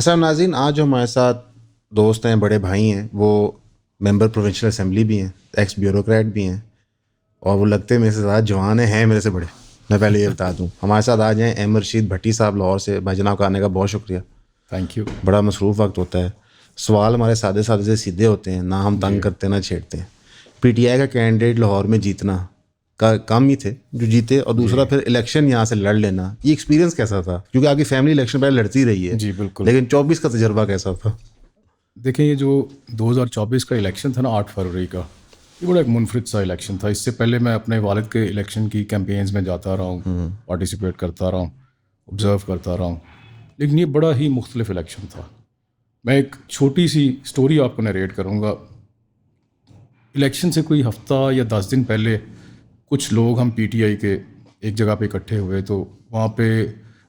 السلام ناظرین، آج جو ہمارے ساتھ دوست ہیں، بڑے بھائی ہیں، وہ ممبر پروونشل اسمبلی بھی ہیں، ایکس بیوروکریٹ بھی ہیں، اور وہ لگتے میرے سے زیادہ جوان ہیں میرے سے بڑے. میں پہلے یہ بتا دوں ہمارے ساتھ آج ہیں احمد رشید بھٹی صاحب لاہور سے. بھائی جناب کا آنے کا بہت شکریہ. Thank you. بڑا مصروف وقت ہوتا ہے، سوال ہمارے سادے سادے سے سیدھے ہوتے ہیں، نہ ہم تنگ کرتے نہ چھیڑتے ہیں. پی ٹی آئی کا کینڈیڈیٹ لاہور میں جیتنا کا کام ہی تھے جو جیتے، اور دوسرا پھر الیکشن یہاں سے لڑ لینا. یہ ایکسپیرینس کیسا تھا؟ کیونکہ آپ کی فیملی الیکشن پہلے لڑتی رہی ہے. جی بالکل. لیکن 24 کا تجربہ کیسا تھا؟ دیکھیں، یہ جو 2024 کا الیکشن تھا نا 8 فروری کا، یہ بڑا ایک منفرد سا الیکشن تھا. اس سے پہلے میں اپنے والد کے الیکشن کی کیمپینز میں جاتا رہا ہوں، پارٹیسپیٹ کرتا رہا ہوں، آبزرو کرتا رہا ہوں، لیکن یہ بڑا ہی مختلف الیکشن تھا. میں ایک چھوٹی سی سٹوری آپ کو نریٹ کروں گا. الیکشن سے کوئی ہفتہ یا 10 دن پہلے کچھ لوگ ہم پی ٹی آئی کے ایک جگہ پہ اکٹھے ہوئے، تو وہاں پہ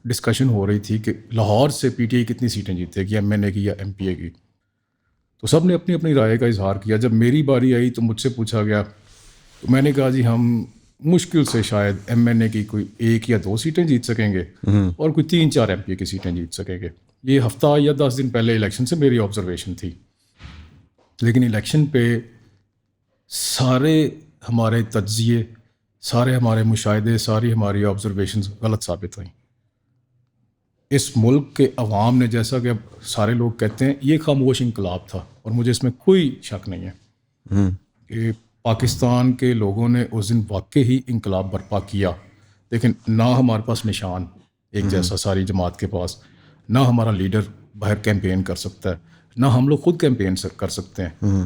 ڈسکشن ہو رہی تھی کہ لاہور سے پی ٹی آئی کتنی سیٹیں جیتے گی، ایم این اے کی یا ایم پی اے کی. تو سب نے اپنی اپنی رائے کا اظہار کیا. جب میری باری آئی تو مجھ سے پوچھا گیا، تو میں نے کہا جی ہم مشکل سے شاید ایم این اے کی کوئی 1 یا 2 سیٹیں جیت سکیں گے اور کوئی 3-4 ایم پی اے کی سیٹیں جیت سکیں گے. یہ ہفتہ یا 10 دن پہلے الیکشن سے میری آبزرویشن تھی. لیکن الیکشن پہ سارے ہمارے تجزیے، سارے ہمارے مشاہدے، ساری ہماری آبزرویشنز غلط ثابت ہوئیں. اس ملک کے عوام نے، جیسا کہ اب سارے لوگ کہتے ہیں، یہ خاموش انقلاب تھا، اور مجھے اس میں کوئی شک نہیں ہے کہ پاکستان کے لوگوں نے اس دن واقعی ہی انقلاب برپا کیا. لیکن نہ ہمارے پاس نشان ایک جیسا ساری جماعت کے پاس، نہ ہمارا لیڈر باہر کیمپین کر سکتا ہے، نہ ہم لوگ خود کیمپین کر سکتے ہیں.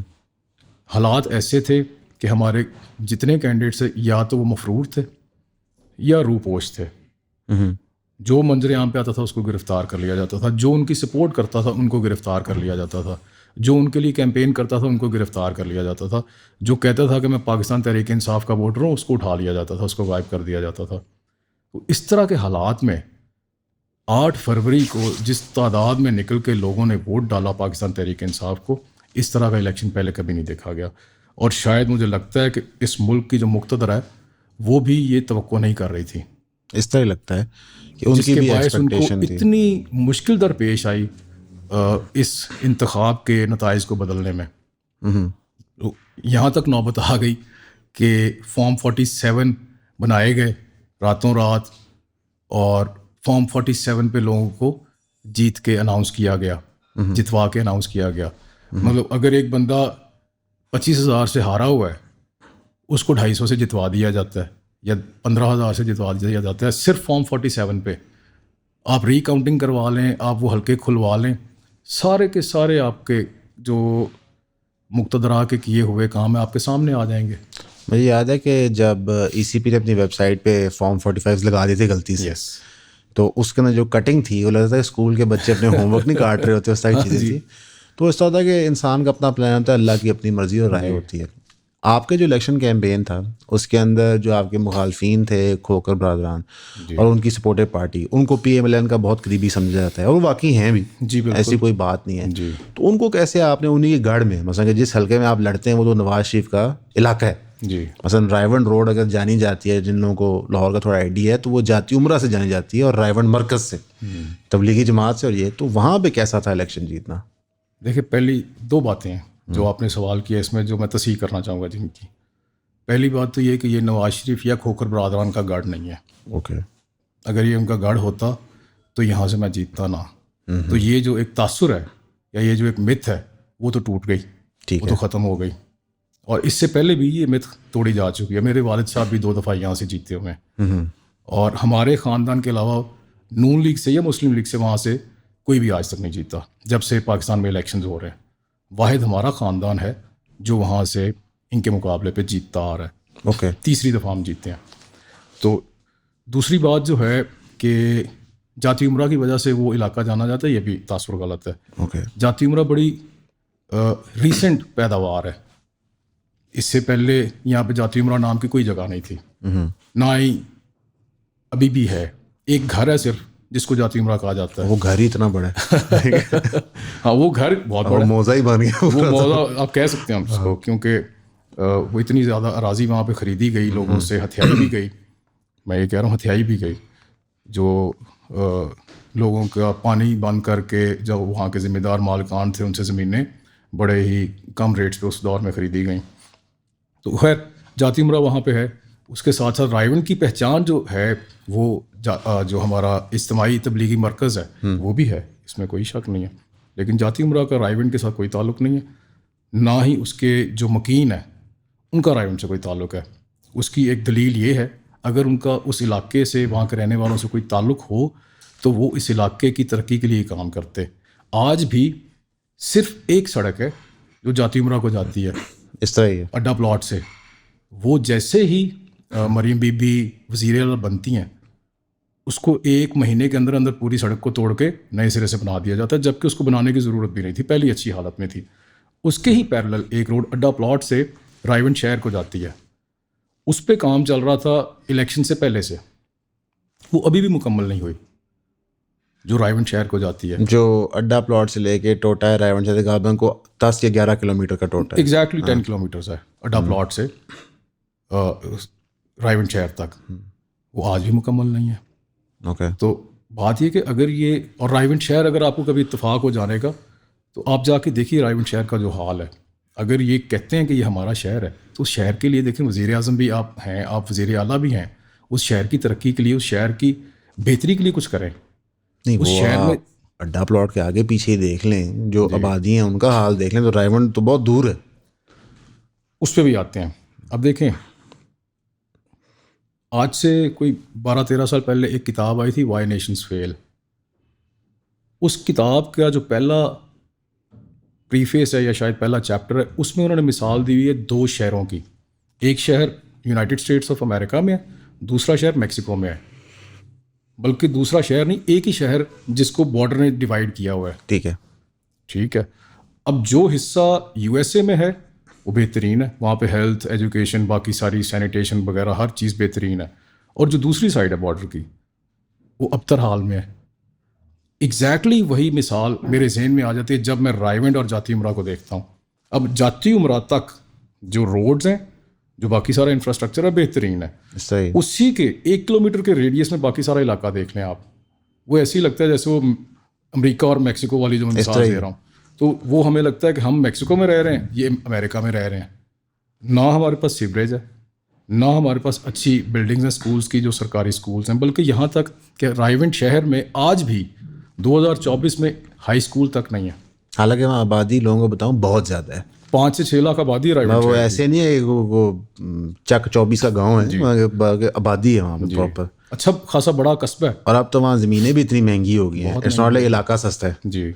حالات ایسے تھے کہ ہمارے جتنے کینڈیڈیٹس ہیں یا تو وہ مفرور تھے یا روپوش تھے. جو منظر عام پہ آتا تھا اس کو گرفتار کر لیا جاتا تھا، جو ان کی سپورٹ کرتا تھا ان کو گرفتار کر لیا جاتا تھا، جو ان کے لیے کیمپین کرتا تھا ان کو گرفتار کر لیا جاتا تھا، جو کہتا تھا کہ میں پاکستان تحریک انصاف کا ووٹر ہوں اس کو اٹھا لیا جاتا تھا، اس کو غائب کر دیا جاتا تھا. تو اس طرح کے حالات میں 8 فروری کو جس تعداد میں نکل کے لوگوں نے ووٹ ڈالا پاکستان تحریک انصاف کو، اس طرح کا الیکشن پہلے کبھی نہیں دیکھا گیا. اور شاید مجھے لگتا ہے کہ اس ملک کی جو مقتدر ہے وہ بھی یہ توقع نہیں کر رہی تھی. اس طرح لگتا ہے کہ ان کی بھی ایکسپیکٹیشن تھی. اتنی مشکل درپیش آئی اس انتخاب کے نتائج کو بدلنے میں. یہاں تک نوبت آ گئی کہ فارم 47 بنائے گئے راتوں رات، اور فارم 47 پہ لوگوں کو جیت کے اناؤنس کیا گیا، جتوا کے اناؤنس کیا گیا. مطلب اگر ایک بندہ 25,000 سے ہارا ہوا ہے اس کو 250 سے جتوا دیا جاتا ہے یا 15,000 سے جتوا دیا جاتا ہے صرف فارم 47 پہ. آپ ری کاؤنٹنگ کروا لیں، آپ وہ حلقے کھلوا لیں، سارے کے سارے آپ کے جو مقتدرہ کے کیے ہوئے کام ہیں آپ کے سامنے آ جائیں گے. مجھے یاد ہے کہ جب ای سی پی نے اپنی ویب سائٹ پہ فارم 45 لگا دی تھی غلطی سے، تو اس کے اندر جو کٹنگ تھی وہ لگتا ہے اسکول کے بچے اپنے ہوم ورک نہیں کاٹ رہے ہوتے، اس طرح کی چیزیں تھی. تو اس طرح ہوتا ہے کہ انسان کا اپنا پلان ہوتا ہے، اللہ کی اپنی مرضی اور رائے ہوتی ہے. آپ کے جو الیکشن کیمپین تھا اس کے اندر جو آپ کے مخالفین تھے، کھوکر برادران اور ان کی سپورٹڈ پارٹی، ان کو پی ایم ایل این کا بہت قریبی سمجھا جاتا ہے، اور وہ واقعی ہیں بھی، ایسی کوئی بات نہیں ہے. تو ان کو کیسے آپ نے انہیں کے گڑھ میں، مثلا کہ جس حلقے میں آپ لڑتے ہیں وہ تو نواز شریف کا علاقہ ہے، مثلا رائیونڈ روڈ اگر جانی جاتی ہے، جن لوگوں کو لاہور کا تھوڑا آئیڈیا ہے، تو وہ جاتی عمرہ سے جانی جاتی ہے اور رائیونڈ مرکز سے، تبلیغی جماعت سے. اور یہ تو وہاں پہ کیسا تھا الیکشن جیتنا؟ دیکھیں، پہلی 2 باتیں ہیں جو آپ نے سوال کیا اس میں جو میں تصحیح کرنا چاہوں گا جن کی. پہلی بات تو یہ کہ یہ نواز شریف یا کھوکر برادران کا گڑھ نہیں ہے. اوکے. اگر یہ ان کا گڑھ ہوتا تو یہاں سے میں جیتتا نہ. تو یہ جو ایک تاثر ہے یا یہ جو ایک متھ ہے وہ تو ٹوٹ گئی، وہ تو ختم ہو گئی. اور اس سے پہلے بھی یہ متھ توڑی جا چکی ہے. میرے والد صاحب بھی 2 دفعہ یہاں سے جیتے ہوئے ہیں، اور ہمارے خاندان کے علاوہ نون لیگ سے یا مسلم لیگ سے وہاں سے کوئی بھی آج تک نہیں جیتا جب سے پاکستان میں الیکشنز ہو رہے ہیں. واحد ہمارا خاندان ہے جو وہاں سے ان کے مقابلے پہ جیتتا آ رہا ہے. اوکے. تیسری دفعہ ہم جیتے ہیں. تو دوسری بات جو ہے کہ جاتی عمرہ کی وجہ سے وہ علاقہ جانا جاتا ہے، یہ بھی تاثر غلط ہے. اوکے. جاتی عمرہ بڑی ریسنٹ پیداوار ہے. اس سے پہلے یہاں پہ جاتی عمرہ نام کی کوئی جگہ نہیں تھی، نہ ہی ابھی بھی ہے. ایک گھر ہے صرف جس کو جاتی عمرہ کہا جاتا ہے. وہ گھر ہی اتنا بڑا ہے. ہاں، وہ گھر بہت بڑا، موزہ ہی بن گیا. وہ موزہ آپ کہہ سکتے ہیں اس کو، کیونکہ وہ اتنی زیادہ اراضی وہاں پہ خریدی گئی، لوگوں سے ہتھیائی بھی گئی. میں یہ کہہ رہا ہوں ہتھیائی بھی گئی. جو لوگوں کا پانی بند کر کے جو وہاں کے ذمہ دار مالکان تھے ان سے زمینیں بڑے ہی کم ریٹس پہ اس دور میں خریدی گئیں. تو خیر جاتی امرا وہاں پہ ہے. اس کے ساتھ ساتھ رائے ونڈ کی پہچان جو ہے وہ جو ہمارا اجتماعی تبلیغی مرکز ہے وہ بھی ہے, اس میں کوئی شک نہیں ہے. لیکن جاتی امرا کا رائے ونڈ کے ساتھ کوئی تعلق نہیں ہے, نہ ہی اس کے جو مکین ہیں ان کا رائے ونڈ سے کوئی تعلق ہے. اس کی ایک دلیل یہ ہے, اگر ان کا اس علاقے سے وہاں کے رہنے والوں سے کوئی تعلق ہو تو وہ اس علاقے کی ترقی کے لیے کام کرتے. آج بھی صرف ایک سڑک ہے جو جاتی امرا کو جاتی ہے اس طرح ہی ہے. اڈا پلاٹ سے. وہ جیسے ہی مریم بی بی وزیر اعلیٰ بنتی ہیں اس کو 1 مہینے کے اندر اندر پوری سڑک کو توڑ کے نئے سرے سے بنا دیا جاتا ہے, جبکہ اس کو بنانے کی ضرورت بھی نہیں تھی, پہلی اچھی حالت میں تھی. اس کے ہی پیرلل ایک روڈ اڈا پلاٹ سے رائے ونڈ شہر کو جاتی ہے, اس پہ کام چل رہا تھا الیکشن سے پہلے سے, وہ ابھی بھی مکمل نہیں ہوئی, جو رائے ونڈ شہر کو جاتی ہے. جو اڈا پلاٹ سے لے کے ٹوٹا ہے رائے ونڈ سے غالباً کو 10 یا 11 کلومیٹر کا ٹوٹا ہے. ایگزیکٹلی 10 کلومیٹرز ہے اڈا پلاٹ سے رائے ونڈ شہر تک, وہ آج بھی مکمل نہیں ہے. اوکے. تو بات یہ کہ اگر یہ اور رائے ونڈ شہر اگر آپ کو کبھی اتفاق ہو جانے کا تو آپ جا کے دیکھیے رائے ونڈ شہر کا جو حال ہے. اگر یہ کہتے ہیں کہ یہ ہمارا شہر ہے تو اس شہر کے لیے دیکھیں وزیر اعظم بھی آپ ہیں, آپ وزیر اعلیٰ بھی ہیں, اس شہر کی ترقی کے لیے اس شہر کی بہتری کے لیے کچھ کریں. نہیں اس وہ شہر میں اڈا پلاٹ کے آگے پیچھے ہی دیکھ لیں, جو آبادی ہیں ان کا حال دیکھ لیں تو رائے ونڈ تو بہت دور ہے. اس پہ بھی آتے ہیں. اب دیکھیں آج سے کوئی 12-13 سال پہلے ایک کتاب آئی تھی وائی نیشنز فیل. اس کتاب کا جو پہلا پریفیس ہے یا شاید پہلا چیپٹر ہے اس میں انہوں نے مثال دی ہوئی ہے 2 شہروں کی. ایک شہر یونائٹڈ اسٹیٹس آف امریکہ میں ہے, دوسرا شہر میکسیکو میں ہے. بلکہ دوسرا شہر نہیں, ایک ہی شہر جس کو بارڈر نے ڈیوائڈ کیا ہوا ہے. ٹھیک ہے. اب جو حصہ یو ایس اے میں ہے وہ بہترین ہے, وہاں پہ ہیلتھ, ایجوکیشن, باقی ساری سینیٹیشن وغیرہ ہر چیز بہترین ہے. اور جو دوسری سائڈ ہے بارڈر کی وہ ابتر حال میں ہے. ایگزیکٹلی وہی مثال میرے ذہن میں آ جاتی ہے جب میں رائے ونڈ اور جاتی امرا کو دیکھتا ہوں. اب جاتی امرا تک جو روڈز ہیں, جو باقی سارا انفراسٹرکچر ہے بہترین ہے, اسی کے 1 کلومیٹر کے ریڈیس میں باقی سارا علاقہ دیکھ لیں آپ, وہ ایسے ہی لگتا ہے جیسے وہ امریکہ اور میکسیکو والی جو میں مثال دے رہا ہوں. تو وہ ہمیں لگتا ہے کہ ہم میکسیکو میں رہ رہے ہیں, یہ امریکہ میں رہ رہے ہیں. نہ ہمارے پاس سیوریج ہے, نہ ہمارے پاس اچھی بلڈنگز ہیں اسکولس کی جو سرکاری اسکولس ہیں, بلکہ یہاں تک کہ رائے ونڈ شہر میں آج بھی 2024 میں ہائی اسکول تک نہیں ہے. حالانکہ وہاں آبادی لوگوں کو بتاؤں بہت زیادہ ہے, 5 سے 6 لاکھ آبادی ہے رائے ونڈ. وہ ایسے نہیں ہے وہ چک 24 کا گاؤں ہے, آبادی ہے وہاں پہ پراپر, اچھا خاصا بڑا قصبہ ہے. اور اب تو وہاں زمینیں بھی اتنی مہنگی ہو گئی ہیں, اٹس ناٹ لائک علاقہ سستا ہے. جی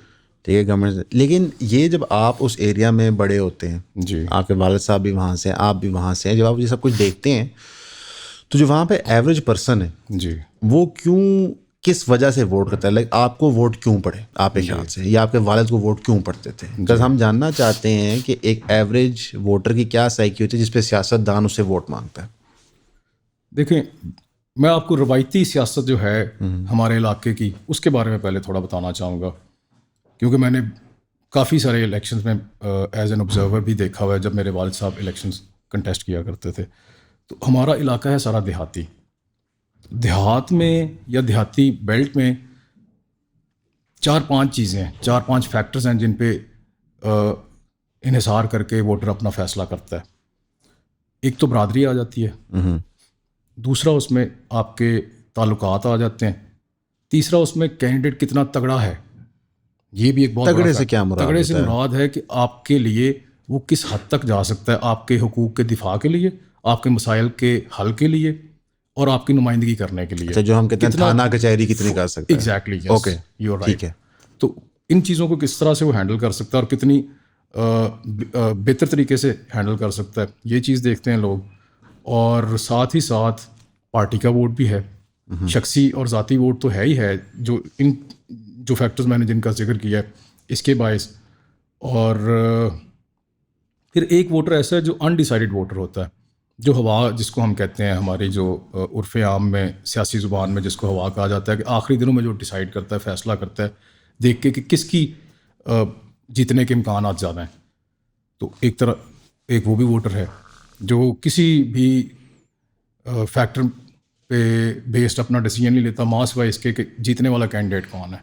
ٹھیک ہے گورنمنٹ. لیکن یہ جب آپ اس ایریا میں بڑے ہوتے ہیں, جی آپ کے والد صاحب بھی وہاں سے ہیں, آپ بھی وہاں سے ہیں, جب آپ یہ سب کچھ دیکھتے ہیں تو جو وہاں پہ ایوریج پرسن ہے جی وہ کس وجہ سے ووٹ کرتا ہے, لائک آپ کو ووٹ کیوں پڑے آپ کے خیال سے, یا آپ کے والد کو ووٹ کیوں پڑتے تھے؟ بکاز ہم جاننا چاہتے ہیں کہ ایک ایوریج ووٹر کی کیا سائیکی ہوتی ہے جس پہ سیاست دان اسے ووٹ مانگتا ہے. دیکھیں میں آپ کو روایتی سیاست جو ہے ہمارے علاقے کی اس کے بارے میں پہلے تھوڑا بتانا چاہوں گا, کیونکہ میں نے کافی سارے الیکشنز میں ایز این آبزرور بھی دیکھا ہوا ہے جب میرے والد صاحب الیکشنز کنٹیسٹ کیا کرتے تھے. تو ہمارا علاقہ ہے سارا دیہاتی. دیہات میں یا دیہاتی بیلٹ میں 4-5 چیزیں ہیں, 4-5 فیکٹرز ہیں جن پہ انحصار کر کے ووٹر اپنا فیصلہ کرتا ہے. ایک تو برادری آ جاتی ہے, دوسرا اس میں آپ کے تعلقات آ جاتے ہیں, تیسرا اس میں کینڈیڈیٹ کتنا تگڑا ہے. یہ بھی ایک بہت تگڑے سے کیا مراد؟ تگڑے سے مراد ہے کہ آپ کے لیے وہ کس حد تک جا سکتا ہے, آپ کے حقوق کے دفاع کے لیے, آپ کے مسائل کے حل کے لیے, اور آپ کی نمائندگی کرنے کے لیے. جو ہم کہتے ہیں تھانہ کچہری کتنی کر سکتے ہیں. ایگزیکٹلی, اوکے یو آر ٹھیک ہے. تو ان چیزوں کو کس طرح سے وہ ہینڈل کر سکتا ہے اور کتنی بہتر طریقے سے ہینڈل کر سکتا ہے, یہ چیز دیکھتے ہیں لوگ. اور ساتھ ہی ساتھ پارٹی کا ووٹ بھی ہے, شخصی اور ذاتی ووٹ تو ہے ہی ہے, جو فیکٹرز میں نے جن کا ذکر کیا ہے اس کے باعث. اور پھر ایک ووٹر ایسا ہے جو انڈیسائیڈڈ ووٹر ہوتا ہے, جو ہوا جس کو ہم کہتے ہیں ہماری جو عرف عام میں سیاسی زبان میں جس کو ہوا کہا جاتا ہے, کہ آخری دنوں میں جو ڈیسائیڈ کرتا ہے, فیصلہ کرتا ہے دیکھ کے کہ کس کی جیتنے کے امکانات زیادہ ہیں. تو ایک وہ بھی ووٹر ہے جو کسی بھی فیکٹر پہ بیسڈ اپنا ڈیسیجن نہیں لیتا ماس وائز کے کہ جیتنے والا کینڈیڈیٹ کون ہے،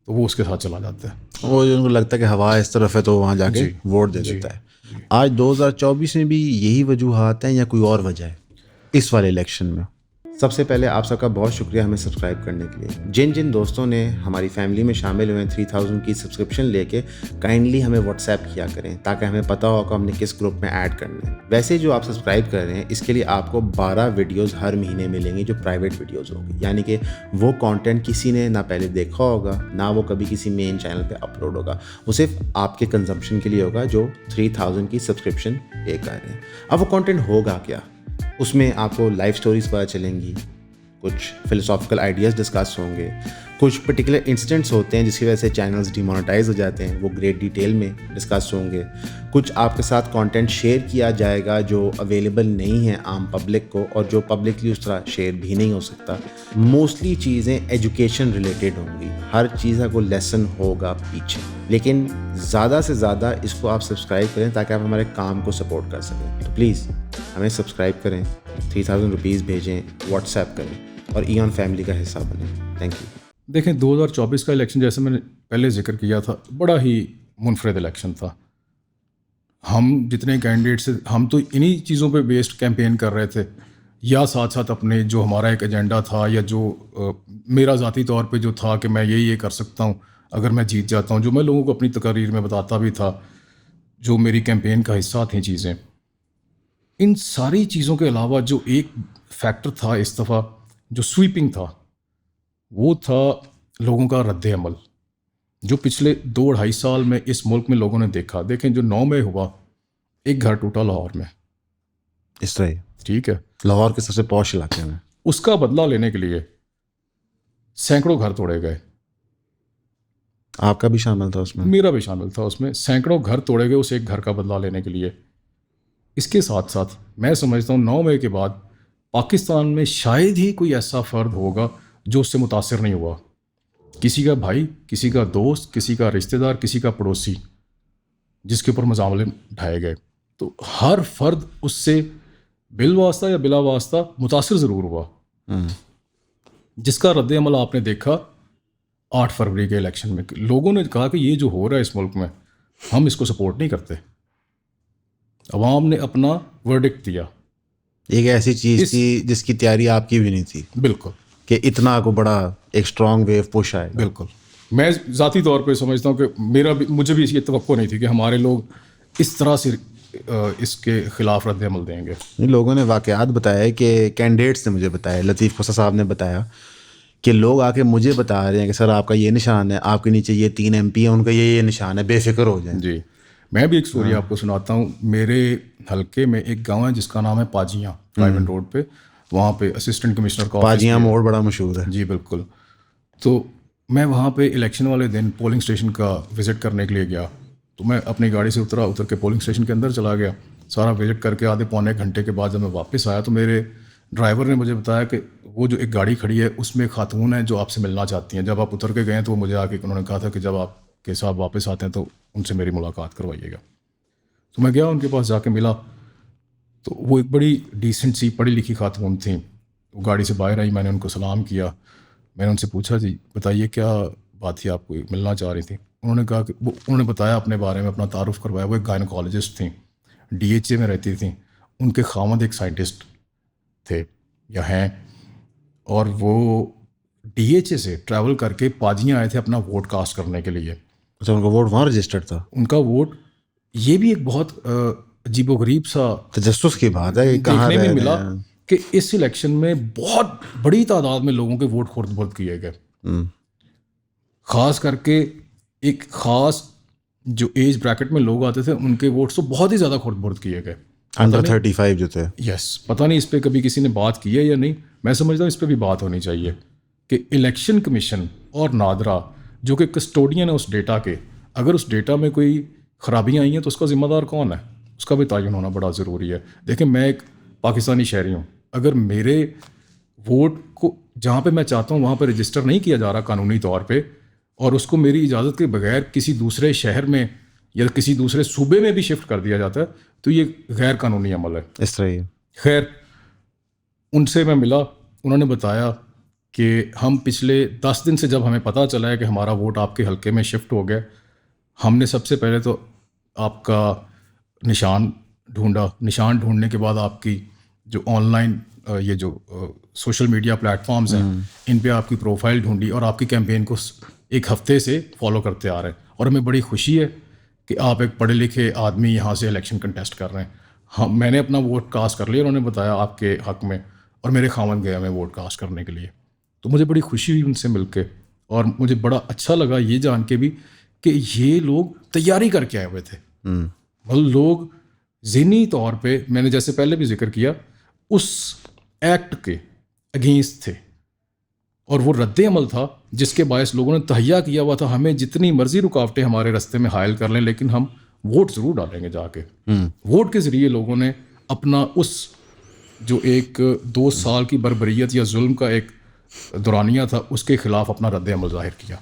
تو وہ اس کے ساتھ چلا جاتا ہے. وہ ان کو لگتا ہے کہ ہوا اس طرف ہے تو وہاں جا کے ووٹ دے دیتا ہے. آج 2024 میں بھی یہی وجوہات ہیں یا کوئی اور وجہ ہے اس والے الیکشن میں؟ سب سے پہلے آپ سب کا بہت شکریہ ہمیں سبسکرائب کرنے کے لیے. جن دوستوں نے ہماری فیملی میں شامل ہوئے ہیں 3000 کی سبسکرپشن لے کے، کائنڈلی ہمیں واٹس ایپ کیا کریں تاکہ ہمیں پتہ ہو کہ ہم نے کس گروپ میں ایڈ کرنا ہے. ویسے جو آپ سبسکرائب کر رہے ہیں اس کے لیے آپ کو 12 ویڈیوز ہر مہینے ملیں گی جو پرائیویٹ ویڈیوز ہوگی، یعنی کہ وہ کانٹینٹ کسی نے نہ پہلے دیکھا ہوگا نہ وہ کبھی کسی مین چینل پہ اپلوڈ ہوگا. وہ صرف آپ کے کنزمپشن کے لیے ہوگا جو 3000 کی سبسکرپشن پے کر رہے ہیں. اب وہ کانٹینٹ ہوگا کیا؟ اس میں آپ کو لائف سٹوریز پتہ چلیں گی، کچھ فلسافیکل آئیڈیاز ڈسکس ہوں گے، کچھ پرٹیکولر انسٹنٹس ہوتے ہیں جس کی وجہ سے چینلز ڈیمونیٹائز ہو جاتے ہیں، وہ گریٹ ڈیٹیل میں ڈسکس ہوں گے. کچھ آپ کے ساتھ کانٹینٹ شیئر کیا جائے گا جو اویلیبل نہیں ہے عام پبلک کو اور جو پبلکلی اس طرح شیئر بھی نہیں ہو سکتا. موسٹلی چیزیں ایجوکیشن ریلیٹڈ ہوں گی، ہر چیز کا کوئی لیسن ہوگا پیچھے، لیکن زیادہ سے زیادہ اس کو آپ سبسکرائب کریں تاکہ آپ ہمارے کام کو سپورٹ کر سکیں. تو پلیز ہمیں سبسکرائب کریں، 3000 روپیز بھیجیں، واٹس ایپ کریں اور ایون فیملی کا حصہ بنیں. Thank you. دیکھیں 2024 کا الیکشن جیسے میں نے پہلے ذکر کیا تھا بڑا ہی منفرد الیکشن تھا. ہم جتنے کینڈیڈیٹس تھے ہم تو انہی چیزوں پہ بیسڈ کیمپین کر رہے تھے، یا ساتھ ساتھ اپنے جو ہمارا ایک ایجنڈا تھا یا جو میرا ذاتی طور پہ جو تھا کہ میں یہ کر سکتا ہوں اگر میں جیت جاتا ہوں، جو میں لوگوں کو اپنی تقاریر میں بتاتا بھی تھا، جو میری کیمپین کا حصہ تھیں چیزیں. ان ساری چیزوں کے علاوہ جو ایک فیکٹر تھا اس دفعہ جو سویپنگ تھا، وہ تھا لوگوں کا رد عمل جو پچھلے 2-2.5 سال میں اس ملک میں لوگوں نے دیکھا. دیکھیں جو 9 مئی ہوا، ایک گھر ٹوٹا لاہور میں، اس طرح ٹھیک ہے، لاہور کے سب سے پوش علاقے میں. اس کا بدلہ لینے کے لیے سینکڑوں گھر توڑے گئے. آپ کا بھی شامل تھا اس میں؟ میرا بھی شامل تھا اس میں. سینکڑوں گھر توڑے گئے اس ایک گھر کا بدلہ لینے کے لیے. اس کے ساتھ ساتھ میں سمجھتا ہوں 9 مئی کے بعد پاکستان میں شاید ہی کوئی ایسا فرد ہوگا جو اس سے متاثر نہیں ہوا. کسی کا بھائی، کسی کا دوست، کسی کا رشتہ دار، کسی کا پڑوسی جس کے اوپر مظالم ڈھائے گئے، تو ہر فرد اس سے بالواسطہ یا بلا واسطہ متاثر ضرور ہوا. جس کا رد عمل آپ نے دیکھا 8 فروری کے الیکشن میں. لوگوں نے کہا کہ یہ جو ہو رہا ہے اس ملک میں ہم اس کو سپورٹ نہیں کرتے. عوام نے اپنا ورڈکٹ دیا. ایک ایسی چیز تھی جس کی تیاری آپ کی بھی نہیں تھی. بالکل. کہ اتنا کو بڑا ایک اسٹرانگ ویو پش آئے. بالکل. میں ذاتی طور پہ سمجھتا ہوں کہ مجھے بھی یہ توقع نہیں تھی کہ ہمارے لوگ اس طرح سے اس کے خلاف رد عمل دیں گے. لوگوں نے واقعات بتایا کہ کینڈیڈیٹس نے مجھے بتایا، لطیف خوسا صاحب نے بتایا کہ لوگ آ کے مجھے بتا رہے ہیں کہ سر آپ کا یہ نشان ہے، آپ کے نیچے یہ 3 MP ہیں، ان کا یہ نشان ہے، بے فکر ہو جائیں. جی میں بھی ایک سٹوری آپ کو سناتا ہوں. میرے حلقے میں ایک گاؤں ہے جس کا نام ہے پاجیاں، پرائیویٹ روڈ پہ. وہاں پہ اسسٹنٹ کمشنر کا پاجیاں موڑ بڑا مشہور ہے. جی بالکل. تو میں وہاں پہ الیکشن والے دن پولنگ اسٹیشن کا وزٹ کرنے کے لیے گیا. تو میں اپنی گاڑی سے اتر کے پولنگ اسٹیشن کے اندر چلا گیا. سارا وزٹ کر کے آدھے پونے گھنٹے کے بعد جب میں واپس آیا تو میرے ڈرائیور نے مجھے بتایا کہ وہ جو ایک گاڑی کھڑی ہے اس میں ایک خاتون ہے جو آپ سے ملنا چاہتی ہیں. جب آپ اتر کے گئے تو وہ مجھے آ کے انہوں نے کہا تھا کہ جب آپ کے صاحب واپس آتے ہیں تو ان سے میری ملاقات کروائیے گا. تو میں گیا ان کے پاس، جا کے ملا تو وہ ایک بڑی ڈیسنٹ سی پڑھی لکھی خاتون تھیں. وہ گاڑی سے باہر آئی، میں نے ان کو سلام کیا. میں نے ان سے پوچھا جی بتائیے کیا بات تھی، آپ کو ملنا چاہ رہی تھیں؟ انہوں نے کہا کہ انہوں نے بتایا اپنے بارے میں، اپنا تعارف کروایا. وہ ایک گائنوکالوجسٹ تھیں، DHA میں رہتی تھیں. ان کے خاوند ایک سائنٹسٹ تھے یا ہیں، اور وہ DHA سے ٹریول کر کے پاجیاں آئے تھے اپنا ووٹ کاسٹ کرنے کے لیے. اچھا، ان کا ووٹ وہاں رجسٹرڈ تھا؟ ان کا ووٹ، یہ بھی ایک بہت عجیب و غریب سا تجسس کی بات ہے. دیکھنے میں ملا کہ اس الیکشن میں بہت بڑی تعداد میں لوگوں کے ووٹ خورد برد کیے گئے. خاص کر کے ایک خاص جو ایج بریکٹ میں لوگ آتے تھے ان کے ووٹس تو بہت ہی زیادہ خورد برد کیے گئے. انڈر 35 جو تھے. یس، پتہ نہیں اس پہ کبھی کسی نے بات کی ہے یا نہیں. میں سمجھتا ہوں اس پہ بھی بات ہونی چاہیے کہ الیکشن کمیشن اور نادرا جو کہ کسٹوڈین ہے اس ڈیٹا کے، اگر اس ڈیٹا میں کوئی خرابیاں آئی ہیں تو اس کا ذمہ دار کون ہے، اس کا بھی تعین ہونا بڑا ضروری ہے. دیکھیں میں ایک پاکستانی شہری ہوں، اگر میرے ووٹ کو جہاں پہ میں چاہتا ہوں وہاں پہ رجسٹر نہیں کیا جا رہا قانونی طور پہ، اور اس کو میری اجازت کے بغیر کسی دوسرے شہر میں یا کسی دوسرے صوبے میں بھی شفٹ کر دیا جاتا ہے، تو یہ غیر قانونی عمل ہے. اس طرح ہی. خیر ان سے میں ملا انہوں نے بتایا کہ ہم پچھلے 10 دن سے جب ہمیں پتہ چلا ہے کہ ہمارا ووٹ آپ کے حلقے میں شفٹ ہو گیا، ہم نے سب سے پہلے تو آپ کا نشان ڈھونڈا. نشان ڈھونڈنے کے بعد آپ کی جو آن لائن یہ جو سوشل میڈیا پلیٹ فارمز ہیں ان پہ آپ کی پروفائل ڈھونڈی اور آپ کی کیمپین کو ایک ہفتے سے فالو کرتے آ رہے ہیں. اور ہمیں بڑی خوشی ہے کہ آپ ایک پڑھے لکھے آدمی یہاں سے الیکشن کنٹیسٹ کر رہے ہیں. میں نے اپنا ووٹ کاسٹ کر لیا، انہوں نے بتایا آپ کے حق میں، اور میرے خاوند گیا میں ووٹ کاسٹ کرنے کے لیے. تو مجھے بڑی خوشی ہوئی ان سے مل کے، اور مجھے بڑا اچھا لگا یہ جان کے بھی کہ یہ لوگ تیاری کر کے آئے ہوئے تھے. مطلب لوگ ذہنی طور پہ، میں نے جیسے پہلے بھی ذکر کیا، اس ایکٹ کے اگینسٹ تھے، اور وہ رد عمل تھا جس کے باعث لوگوں نے تہیہ کیا ہوا تھا ہمیں جتنی مرضی رکاوٹیں ہمارے رستے میں حائل کر لیں لیکن ہم ووٹ ضرور ڈالیں گے جا کے. ووٹ کے ذریعے لوگوں نے اپنا اس جو ایک 2 سال کی بربریت یا ظلم کا ایک دورانیہ تھا اس کے خلاف اپنا رد عمل ظاہر کیا.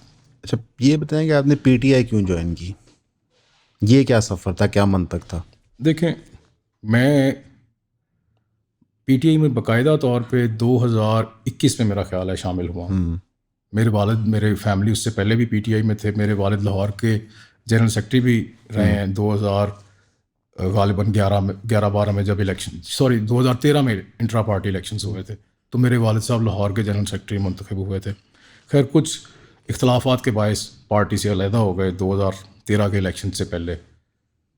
اچھا یہ بتائیں کہ آپ نے پی ٹی آئی کیوں جوائن کی؟ یہ کیا سفر تھا، کیا منطق تھا؟ دیکھیں، میں پی ٹی آئی میں باقاعدہ طور پہ 2021 میں میرا خیال ہے شامل ہوا. میرے والد، میرے فیملی اس سے پہلے بھی پی ٹی آئی میں تھے. میرے والد لاہور کے جنرل سیکرٹری بھی رہے ہیں. 2000 غالباً 11-12 میں جب 2013 میں انٹرا پارٹی الیکشنز ہوئے تھے تو میرے والد صاحب لاہور کے جنرل سیکرٹری منتخب ہوئے تھے. خیر کچھ اختلافات کے باعث پارٹی سے علیحدہ ہو گئے 2013 کے الیکشن سے پہلے،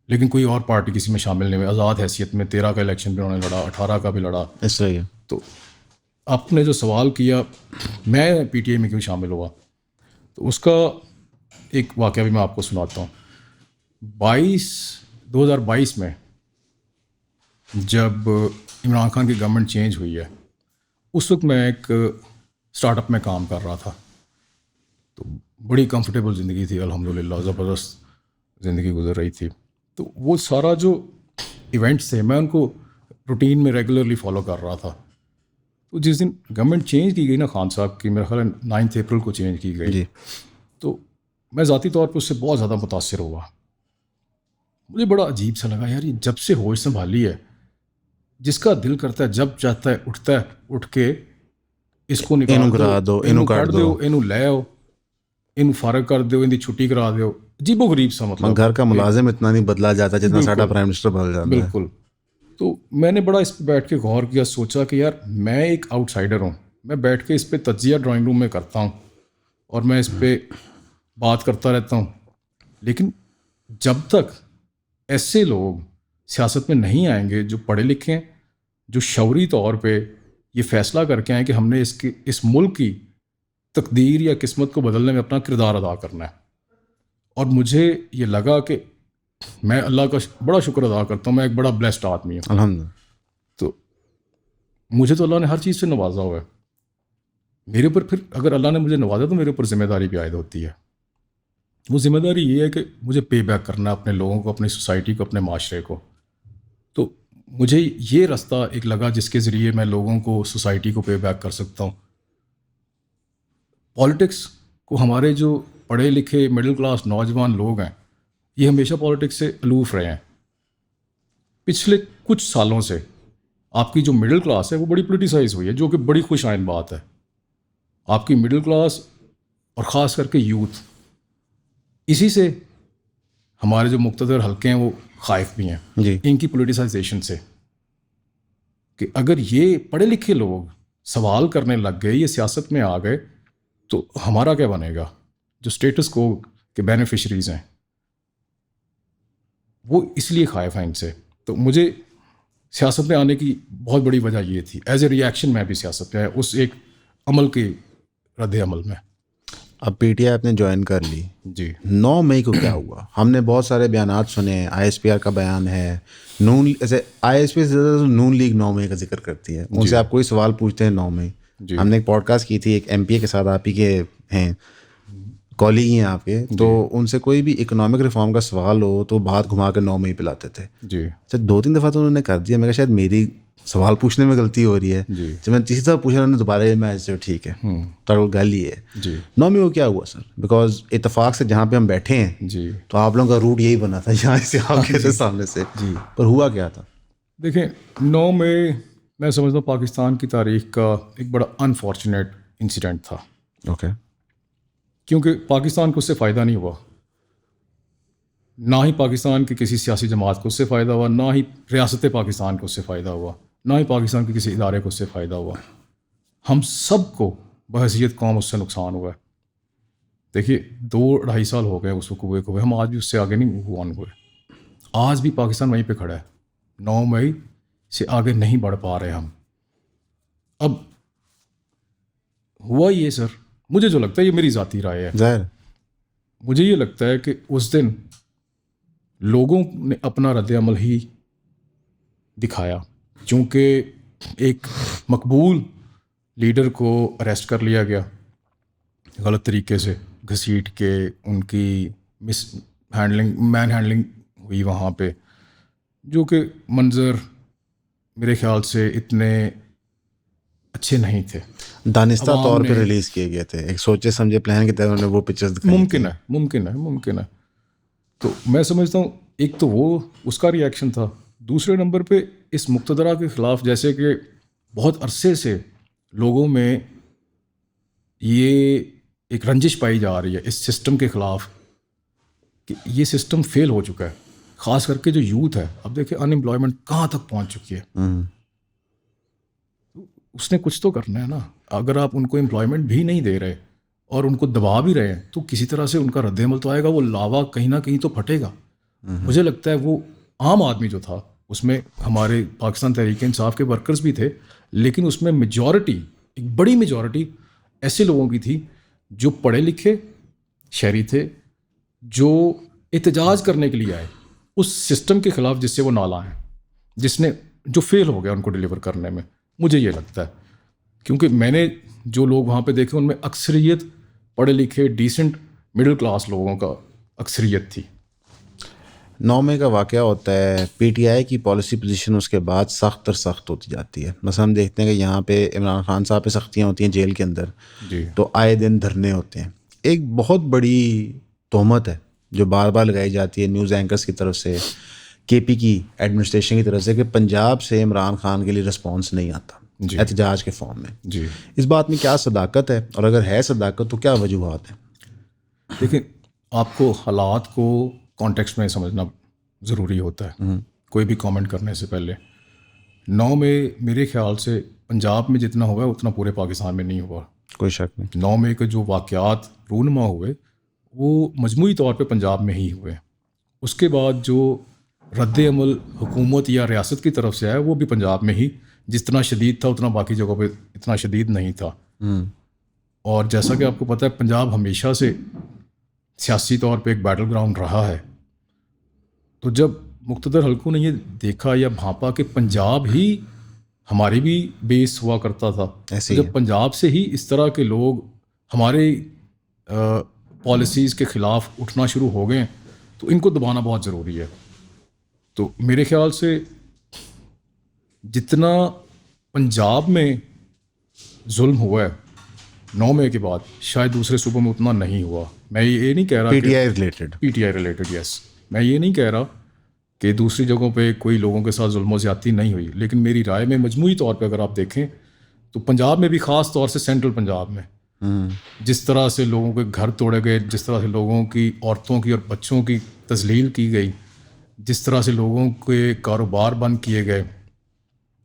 لیکن کوئی اور پارٹی کسی میں شامل نہیں ہوئی. آزاد حیثیت میں 13 کا الیکشن بھی انہوں نے لڑا، 18 کا بھی لڑا. اس طرح. تو آپ نے جو سوال کیا میں پی ٹی آئی میں کیوں شامل ہوا، تو اس کا ایک واقعہ بھی میں آپ کو سناتا ہوں. 2022 میں جب عمران خان کی گورنمنٹ چینج ہوئی ہے، اس وقت میں ایک اسٹارٹ اپ میں کام کر رہا تھا. تو بڑی کمفرٹیبل زندگی تھی الحمدللہ، زبردست زندگی گزر رہی تھی. تو وہ سارا جو ایونٹس تھے میں ان کو روٹین میں ریگولرلی فالو کر رہا تھا. تو جس دن گورنمنٹ چینج کی گئی نا خان صاحب کی، میرا خیال ہے 9 اپریل کو چینج کی گئی، تو میں ذاتی طور پہ اس سے بہت زیادہ متاثر ہوا. مجھے بڑا عجیب سا لگا، یار یہ جب سے ہوش سنبھالی ہے جس کا دل کرتا ہے جب چاہتا ہے اٹھتا ہے، اٹھ کے اس کو نکال دو، اینو کٹ دو، اینو لے آؤ، اینو فارغ کر دو، ان کی چھٹی کرا دو. عجیب و غریب سا مطلب. گھر کا ملازم اتنا نہیں بدلا جاتا جتنا ساڈا پرائم منسٹر بدل جاتا ہے. بالکل. تو میں نے بڑا اس پہ بیٹھ کے غور کیا، سوچا کہ یار میں ایک آؤٹ سائڈر ہوں، میں بیٹھ کے اس پہ تجزیہ ڈرائنگ روم میں کرتا ہوں اور میں اس پہ بات کرتا رہتا ہوں، لیکن جب تک ایسے لوگ سیاست میں نہیں آئیں گے جو پڑھے لکھے ہیں، جو شعوری طور پہ یہ فیصلہ کر کے آئیں کہ ہم نے اس ملک کی تقدیر یا قسمت کو بدلنے میں اپنا کردار ادا کرنا ہے. اور مجھے یہ لگا کہ میں اللہ کا بڑا شکر ادا کرتا ہوں، میں ایک بڑا بلیسڈ آدمی ہوں الحمدللہ. تو مجھے تو اللہ نے ہر چیز سے نوازا ہوا ہے. میرے اوپر پھر اگر اللہ نے مجھے نوازا تو میرے اوپر ذمہ داری بھی عائد ہوتی ہے. وہ ذمہ داری یہ ہے کہ مجھے پے بیک کرنا ہے اپنے لوگوں کو، اپنی سوسائٹی کو، اپنے معاشرے کو. تو مجھے یہ راستہ ایک لگا جس کے ذریعے میں لوگوں کو، سوسائٹی کو پے بیک کر سکتا ہوں. پالیٹکس کو ہمارے جو پڑھے لکھے مڈل کلاس نوجوان لوگ ہیں یہ ہمیشہ پالیٹکس سے الوف رہے ہیں. پچھلے کچھ سالوں سے آپ کی جو مڈل کلاس ہے وہ بڑی پولیٹیسائز ہوئی ہے، جو کہ بڑی خوش آئند بات ہے. آپ کی مڈل کلاس اور خاص کر کے یوتھ، اسی سے ہمارے جو مقتدر حلقے ہیں وہ خائف بھی ہیں ان کی پولیٹیسائزیشن سے، کہ اگر یہ پڑھے لکھے لوگ سوال کرنے لگ گئے، یہ سیاست میں آ گئے، تو ہمارا کیا بنے گا؟ جو اسٹیٹس کو کے بینیفیشریز ہیں وہ اس لیے خائف ہیں ان سے. تو مجھے سیاست میں آنے کی بہت بڑی وجہ یہ تھی. ایز اے ریئیکشن میں بھی سیاست میں اس ایک عمل کے رد عمل میں. اب پی ٹی آئی آپ نے جوائن کر لی جی. 9 مئی کو کیا ہوا؟ ہم نے بہت سارے بیانات سنے، آئی ایس پی آر کا بیان ہے، نون ایسے آئی ایس پی سے زیادہ نون لیگ 9 مئی کا ذکر کرتی ہے. ان سے آپ کوئی سوال پوچھتے ہیں 9 مئی. ہم نے ایک پوڈ کاسٹ کی تھی ایک ایم پی اے کے ساتھ، آپ ہی کے ہیں کالگ ہی ہیں آپ کے، تو ان سے کوئی بھی اکنامک ریفارم کا سوال ہو تو بات گھما کے 9 مئی پہ لاتے تھے. جی. اچھا 2-3 دفعہ تو انہوں نے کر دیا. میں کہا شاید میری سوال پوچھنے میں غلطی ہو رہی ہے. جب میں تیسری دفعہ پوچھا انہوں نے دوبارہ میں ٹھیک ہے تو گل ہی ہے. 9 مئی کو کیا ہوا سر؟ بیکاز اتفاق سے جہاں پہ ہم بیٹھے ہیں تو آپ لوگوں کا روٹ یہی بنا تھا یہاں سے آگے سے سامنے سے، پر ہوا کیا تھا؟ دیکھیں 9 مئی میں سمجھتا ہوں پاکستان کی تاریخ کا ایک بڑا انفارچونیٹ انسیڈنٹ تھا. اوکے. کیونکہ پاکستان کو اس سے فائدہ نہیں ہوا, نہ ہی پاکستان کی کسی سیاسی جماعت کو اس سے فائدہ ہوا, نہ ہی ریاست پاکستان کو اس سے فائدہ ہوا, نہ ہی پاکستان کے کسی ادارے کو اس سے فائدہ ہوا. ہم سب کو بحیثیت قوم اس سے نقصان ہوا ہے. دیکھیے 2-2.5 سال ہو گئے اس وقوع کو, ہم آج بھی اس سے آگے نہیں موو آن ہوئے. آج بھی پاکستان وہیں پہ کھڑا ہے, 9 مئی سے آگے نہیں بڑھ پا رہے ہم. اب ہوا یہ سر, مجھے جو لگتا ہے, یہ میری ذاتی رائے ہے, ظاہر مجھے یہ لگتا ہے کہ اس دن لوگوں نے اپنا رد عمل ہی دکھایا, چونکہ ایک مقبول لیڈر کو اریسٹ کر لیا گیا غلط طریقے سے, گھسیٹ کے ان کی مین ہینڈلنگ ہوئی وہاں پہ, جو کہ منظر میرے خیال سے اتنے اچھے نہیں تھے. دانستہ طور پہ ریلیز کیے گئے تھے, ایک سوچے سمجھے پلان کی طرح انہوں نے وہ پکچرز دکھائی. ممکن ہے. تو میں سمجھتا ہوں ایک تو وہ اس کا ری ایکشن تھا. دوسرے نمبر پہ اس مقتدرہ کے خلاف, جیسے کہ بہت عرصے سے لوگوں میں یہ ایک رنجش پائی جا رہی ہے اس سسٹم کے خلاف کہ یہ سسٹم فیل ہو چکا ہے, خاص کر کے جو یوتھ ہے. اب دیکھیں ان امپلائمنٹ کہاں تک پہنچ چکی ہے. اس نے کچھ تو کرنا ہے نا. اگر آپ ان کو امپلائمنٹ بھی نہیں دے رہے اور ان کو دبا بھی رہے ہیں تو کسی طرح سے ان کا رد عمل تو آئے گا, وہ لاوا کہیں نہ کہیں تو پھٹے گا. مجھے لگتا ہے وہ عام آدمی جو تھا, اس میں ہمارے پاکستان تحریک انصاف کے ورکرز بھی تھے, لیکن اس میں میجورٹی, ایک بڑی میجورٹی ایسے لوگوں کی تھی جو پڑھے لکھے شہری تھے, جو احتجاج کرنے کے لیے آئے اس سسٹم کے خلاف جس سے وہ نالاں ہیں, جس نے جو فیل ہو گیا ان کو ڈیلیور کرنے میں. مجھے یہ لگتا ہے, کیونکہ میں نے جو لوگ وہاں پہ دیکھے ان میں اکثریت پڑھے لکھے ڈیسنٹ مڈل کلاس لوگوں کا اکثریت تھی. 9 مئی کا واقعہ ہوتا ہے, پی ٹی آئی کی پالیسی پوزیشن اس کے بعد سخت تر سخت ہوتی جاتی ہے. مثلا ہم دیکھتے ہیں کہ یہاں پہ عمران خان صاحب پہ سختیاں ہوتی ہیں جیل کے اندر, تو آئے دن دھرنے ہوتے ہیں. ایک بہت بڑی تہمت ہے جو بار بار لگائی جاتی ہے نیوز اینکرز کی طرف سے, کے پی کی ایڈمنسٹریشن کی طرف سے, کہ پنجاب سے عمران خان کے لیے رسپانس نہیں آتا احتجاج کے فارم میں. اس بات میں کیا صداقت ہے, اور اگر ہے صداقت تو کیا وجوہات ہیں؟ دیکھیں, آپ کو حالات کو کانٹیکسٹ میں سمجھنا ضروری ہوتا ہے کوئی بھی کامنٹ کرنے سے پہلے. 9 مئی میرے خیال سے پنجاب میں جتنا ہوا ہے اتنا پورے پاکستان میں نہیں ہوا, کوئی شک نہیں. 9 مئی کے جو واقعات رونما ہوئے وہ مجموعی طور پہ پنجاب میں ہی ہوئے. اس کے بعد جو رد عمل حکومت یا ریاست کی طرف سے آیا وہ بھی پنجاب میں ہی جتنا شدید تھا اتنا باقی جگہوں پہ اتنا شدید نہیں تھا. اور جیسا کہ آپ کو پتہ ہے پنجاب ہمیشہ سے سیاسی طور پہ ایک بیٹل گراؤنڈ رہا ہے. تو جب مقتدر حلقوں نے یہ دیکھا یا بھانپا کہ پنجاب ہی ہماری بھی بیس ہوا کرتا تھا, جب پنجاب سے ہی اس طرح کے لوگ ہمارے پالیسیز کے خلاف اٹھنا شروع ہو گئے تو ان کو دبانا بہت ضروری ہے. تو میرے خیال سے جتنا پنجاب میں ظلم ہوا ہے 9 مئی کے بعد شاید دوسرے صوبوں میں اتنا نہیں ہوا. میں یہ نہیں کہہ رہا پی ٹی آئی ریلیٹڈ یس, میں یہ نہیں کہہ رہا کہ دوسری جگہوں پہ کوئی لوگوں کے ساتھ ظلم و زیادتی نہیں ہوئی, لیکن میری رائے میں مجموعی طور پہ اگر آپ دیکھیں تو پنجاب میں بھی, خاص طور سے سینٹرل پنجاب میں, جس طرح سے لوگوں کے گھر توڑے گئے, جس طرح سے لوگوں کی عورتوں کی اور بچوں کی تذلیل کی گئی, جس طرح سے لوگوں کے کاروبار بند کیے گئے,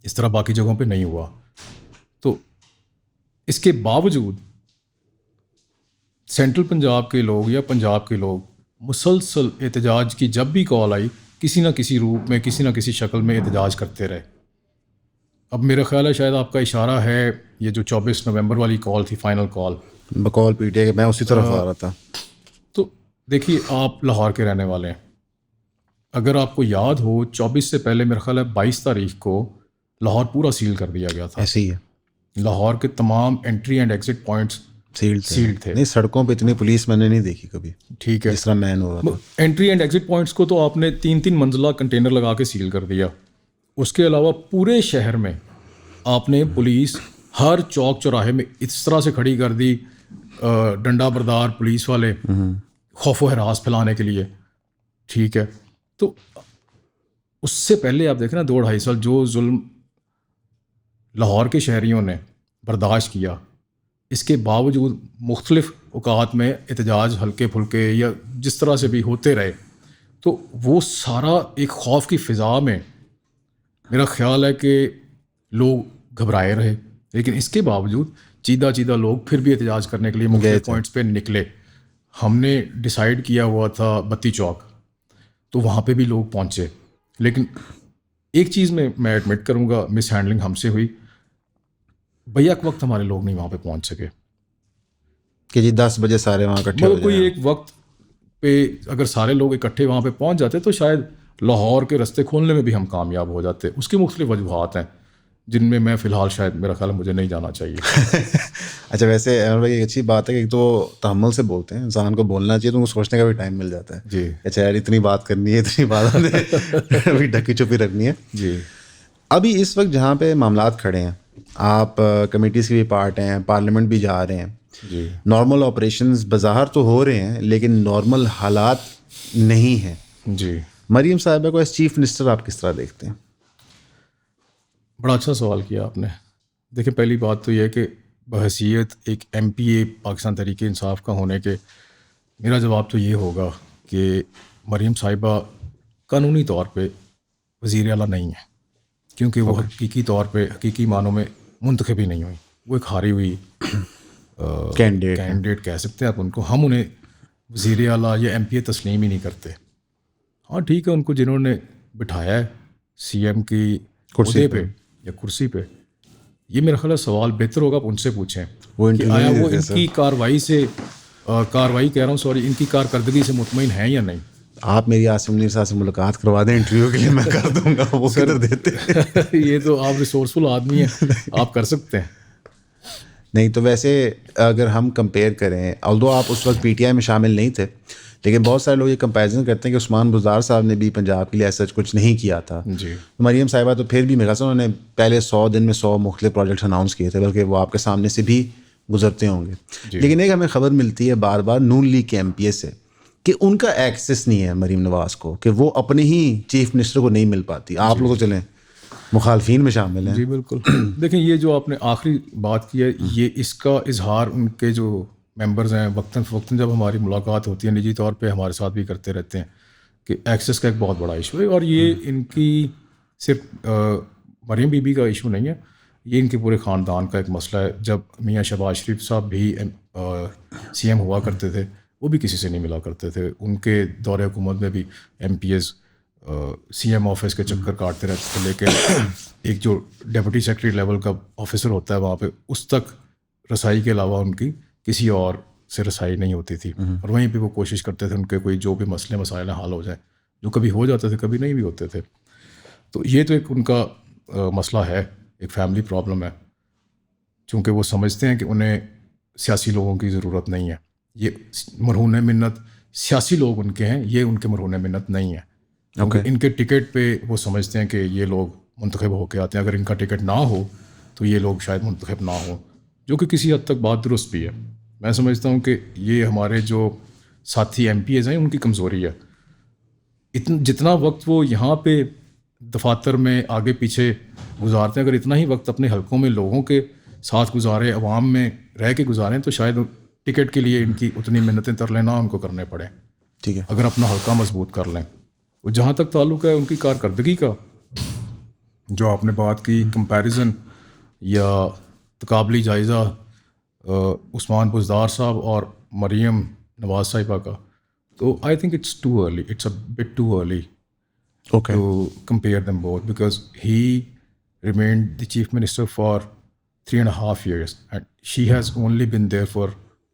اس طرح باقی جگہوں پہ نہیں ہوا. تو اس کے باوجود سینٹرل پنجاب کے لوگ یا پنجاب کے لوگ مسلسل احتجاج کی جب بھی کال آئی کسی نہ کسی روپ میں کسی نہ کسی شکل میں احتجاج کرتے رہے. اب میرا خیال ہے شاید آپ کا اشارہ ہے یہ جو 24 نومبر والی کال تھی, فائنل کال بقول پی ٹی آئی, میں اسی طرف آ رہا تھا. تو دیکھیے آپ لاہور کے رہنے والے ہیں, اگر آپ کو یاد ہو 24 سے پہلے میرا خیال ہے 22 تاریخ کو لاہور پورا سیل کر دیا گیا تھا. ایسے ہی ہے, لاہور کے تمام entry and exit points seal تھے. نہیں, سڑکوں پہ اتنی پولیس میں نے نہیں دیکھی کبھی. ٹھیک ہے, جس طرح مین ہو رہا تھا. انٹری اینڈ ایگزٹ پوائنٹس کو تو آپ نے 3 منزلہ کنٹینر لگا کے سیل کر دیا. اس کے علاوہ پورے شہر میں آپ نے پولیس ہر چوک چوراہے میں اس طرح سے کھڑی کر دی, ڈنڈا بردار پولیس والے خوف و ہراس پھیلانے کے لیے. ٹھیک ہے, تو اس سے پہلے آپ دیکھیں نا 2-2.5 سال جو ظلم لاہور کے شہریوں نے برداشت کیا. اس کے باوجود مختلف اوقات میں احتجاج ہلکے پھلکے یا جس طرح سے بھی ہوتے رہے, تو وہ سارا ایک خوف کی فضا میں میرا خیال ہے کہ لوگ گھبرائے رہے. لیکن اس کے باوجود چیدہ لوگ پھر بھی احتجاج کرنے کے لیے مختلف پوائنٹس پہ نکلے. ہم نے ڈیسائیڈ کیا ہوا تھا بتی چوک, تو وہاں پہ بھی لوگ پہنچے. لیکن ایک چیز میں ایڈمٹ کروں گا, مس ہینڈلنگ ہم سے ہوئی. بیک وقت ہمارے لوگ نہیں وہاں پہ پہنچ سکے کہ جی 10 بجے سارے وہاں اکٹھے ہو جائیں. کوئی ایک وقت پہ اگر سارے لوگ اکٹھے وہاں پہ پہنچ جاتے تو شاید لاہور کے رستے کھولنے میں بھی ہم کامیاب ہو جاتے. اس کی مختلف وجوہات ہیں جن میں فی الحال شاید میرا خیال مجھے نہیں جانا چاہیے. اچھا, ویسے بھائی ایک اچھی بات ہے کہ ایک تو تحمل سے بولتے ہیں, انسان کو بولنا چاہیے تو ان کو سوچنے کا بھی ٹائم مل جاتا ہے. جی اچھا یار اتنی بات کرنی ہے, اتنی بات ابھی ڈھکی چھپی رکھنی ہے. جی. ابھی اس وقت جہاں پہ معاملات کھڑے ہیں, آپ کمیٹیز کی بھی پارٹ ہیں, پارلیمنٹ بھی جا رہے ہیں, جی نارمل آپریشنز بظاہر تو ہو رہے ہیں لیکن نارمل حالات نہیں ہیں. جی. مریم صاحبہ کو ایز چیف منسٹر آپ کس طرح دیکھتے ہیں؟ بڑا اچھا سوال کیا آپ نے. دیکھیں پہلی بات تو یہ ہے کہ بحیثیت ایک ایم پی اے پاکستان تحریک انصاف کا ہونے کے میرا جواب تو یہ ہوگا کہ مریم صاحبہ قانونی طور پہ وزیر اعلیٰ نہیں ہے, کیونکہ وہ حقیقی طور پہ حقیقی معنوں میں منتخب ہی نہیں ہوئی. وہ ایک ہاری ہوئی کینڈیڈیٹ کہہ سکتے ہیں آپ ان کو. ہم انہیں وزیر اعلیٰ یا ایم پی اے تسلیم ہی نہیں کرتے. ہاں ٹھیک ہے, ان کو جنہوں نے بٹھایا ہے سی ایم کی کرسی پہ یا کرسی پہ, یہ میرا خیال سوال بہتر ہوگا آپ ان سے پوچھیں کہ آیا وہ ان کی کارروائی کہہ رہا ہوں سوری, ان کی کارکردگی سے مطمئن ہیں یا نہیں. آپ میری عاصم منیر صاحب سے ملاقات کروا دیں انٹرویو کے لیے, میں کر دوں گا. وہ کدھر دیتے یہ تو آپ ریسورسفل آدمی ہیں, آپ کر سکتے ہیں. نہیں تو ویسے اگر ہم کمپیئر کریں, آلدو آپ اس وقت پی ٹی آئی میں شامل نہیں تھے, لیکن بہت سارے لوگ یہ کمپیریزن کرتے ہیں کہ عثمان بزدار صاحب نے بھی پنجاب کے لیے ایسا کچھ نہیں کیا تھا. جی. مریم صاحبہ تو پھر بھی میرا خیال انہوں نے پہلے 100 دن میں 100 مختلف پروجیکٹس اناؤنس کیے تھے, بلکہ وہ آپ کے سامنے سے بھی گزرتے ہوں گے. لیکن ایک ہمیں خبر ملتی ہے بار بار نون لیگ کے ایم پی اے سے کہ ان کا ایکسیس نہیں ہے مریم نواز کو, کہ وہ اپنے ہی چیف منسٹر کو نہیں مل پاتی. آپ لوگ تو چلیں مخالفین میں شامل ہیں. جی بالکل. دیکھیں یہ جو آپ نے آخری بات کی ہے, یہ اس کا اظہار ان کے جو ممبرز ہیں وقتاً فوقتاً جب ہماری ملاقات ہوتی ہے نجی طور پہ ہمارے ساتھ بھی کرتے رہتے ہیں کہ ایکسیس کا ایک بہت بڑا ایشو ہے. اور یہ ان کی صرف مریم بی بی کا ایشو نہیں ہے, یہ ان کے پورے خاندان کا ایک مسئلہ ہے. جب میاں شہباز شریف صاحب بھی سی ایم ہوا کرتے تھے, وہ بھی کسی سے نہیں ملا کرتے تھے. ان کے دور حکومت میں بھی ایم پی ایز سی ایم آفس کے چکر کاٹتے رہتے تھے, لیکن ایک جو ڈپٹی سیکرٹری لیول کا آفیسر ہوتا ہے وہاں پہ, اس تک رسائی کے علاوہ ان کی کسی اور سے رسائی نہیں ہوتی تھی. اور وہیں پہ وہ کوشش کرتے تھے ان کے کوئی جو بھی مسئلے مسائل حل ہو جائیں, جو کبھی ہو جاتے تھے کبھی نہیں بھی ہوتے تھے. تو یہ تو ایک ان کا مسئلہ ہے, ایک فیملی پرابلم ہے, چونکہ وہ سمجھتے ہیں کہ انہیں سیاسی لوگوں کی ضرورت نہیں ہے. یہ مرہون منت سیاسی لوگ ان کے ہیں, یہ ان کے مرہون منت نہیں ہے. ان کے ٹکٹ پہ وہ سمجھتے ہیں کہ یہ لوگ منتخب ہو کے آتے ہیں, اگر ان کا ٹکٹ نہ ہو تو یہ لوگ شاید منتخب نہ ہوں, جو کہ کسی حد تک بات درست بھی ہے. میں سمجھتا ہوں کہ یہ ہمارے جو ساتھی ایم پی ایز ہیں ان کی کمزوری ہے. جتنا وقت وہ یہاں پہ دفاتر میں آگے پیچھے گزارتے ہیں, اگر اتنا ہی وقت اپنے حلقوں میں لوگوں کے ساتھ گزارے, عوام میں رہ کے گزاریں, تو شاید ٹکٹ کے لیے ان کی اتنی محنتیں ترلے نہ ان کو کرنے پڑیں. ٹھیک ہے, اگر اپنا حلقہ مضبوط کر لیں. جہاں تک تعلق ہے ان کی کارکردگی کا, جو آپ نے بات کی کمپیریزن یا تقابلی جائزہ عثمان بزدار صاحب اور مریم نواز صاحبہ کا, تو I think it's too early, it's a bit too early to compare them both, because he remained the chief minister for 3.5 years and she has only been there for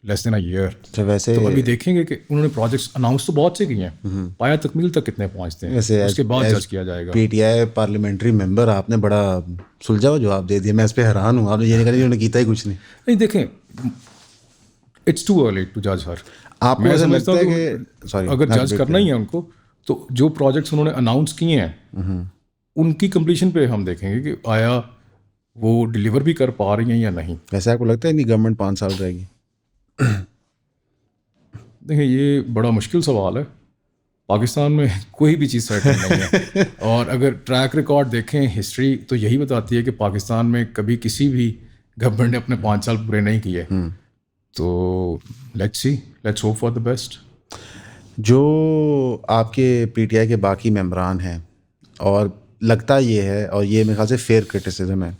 less than a year. ویسے تو ابھی دیکھیں گے کہ انہوں نے projects announce تو بہت سے کیے ہیں, پایا تکمیل تک کتنے پہنچتے ہیں اس کے بعد جج کیا جائے گا. پی ٹی آئی پارلیمنٹری ممبر, آپ نے بڑا سلجھا ہوا جواب دے دیا, میں اس پہ حیران ہوں. آپ نے یہ نہیں کہا انہوں نے کیتا ہی کچھ نہیں. دیکھیں اٹس ٹو ارلی ٹو جج ہر. آپ کو ایسا لگتا ہے کہ اگر جج کرنا ہی ہے ان کو, تو جو پروجیکٹس انہوں نے اناؤنس کیے ہیں ان کی کمپلیشن پہ ہم دیکھیں گے کہ آیا وہ ڈیلیور بھی کر پا رہی ہیں یا نہیں. ویسے آپ کو لگتا ہے نہیں گورنمنٹ 5 سال رہے گی؟ دیکھیں یہ بڑا مشکل سوال ہے. پاکستان میں کوئی بھی چیز سرٹن نہیں ہے. اور اگر ٹریک ریکارڈ دیکھیں ہسٹری تو یہی بتاتی ہے کہ پاکستان میں کبھی کسی بھی گورنمنٹ نے اپنے 5 سال پورے نہیں کیے. تو let's hope for the best. جو آپ کے پی ٹی آئی کے باقی ممبران ہیں، اور لگتا یہ ہے، اور یہ میرے خیال سے فیئر کرٹیسزم ہے،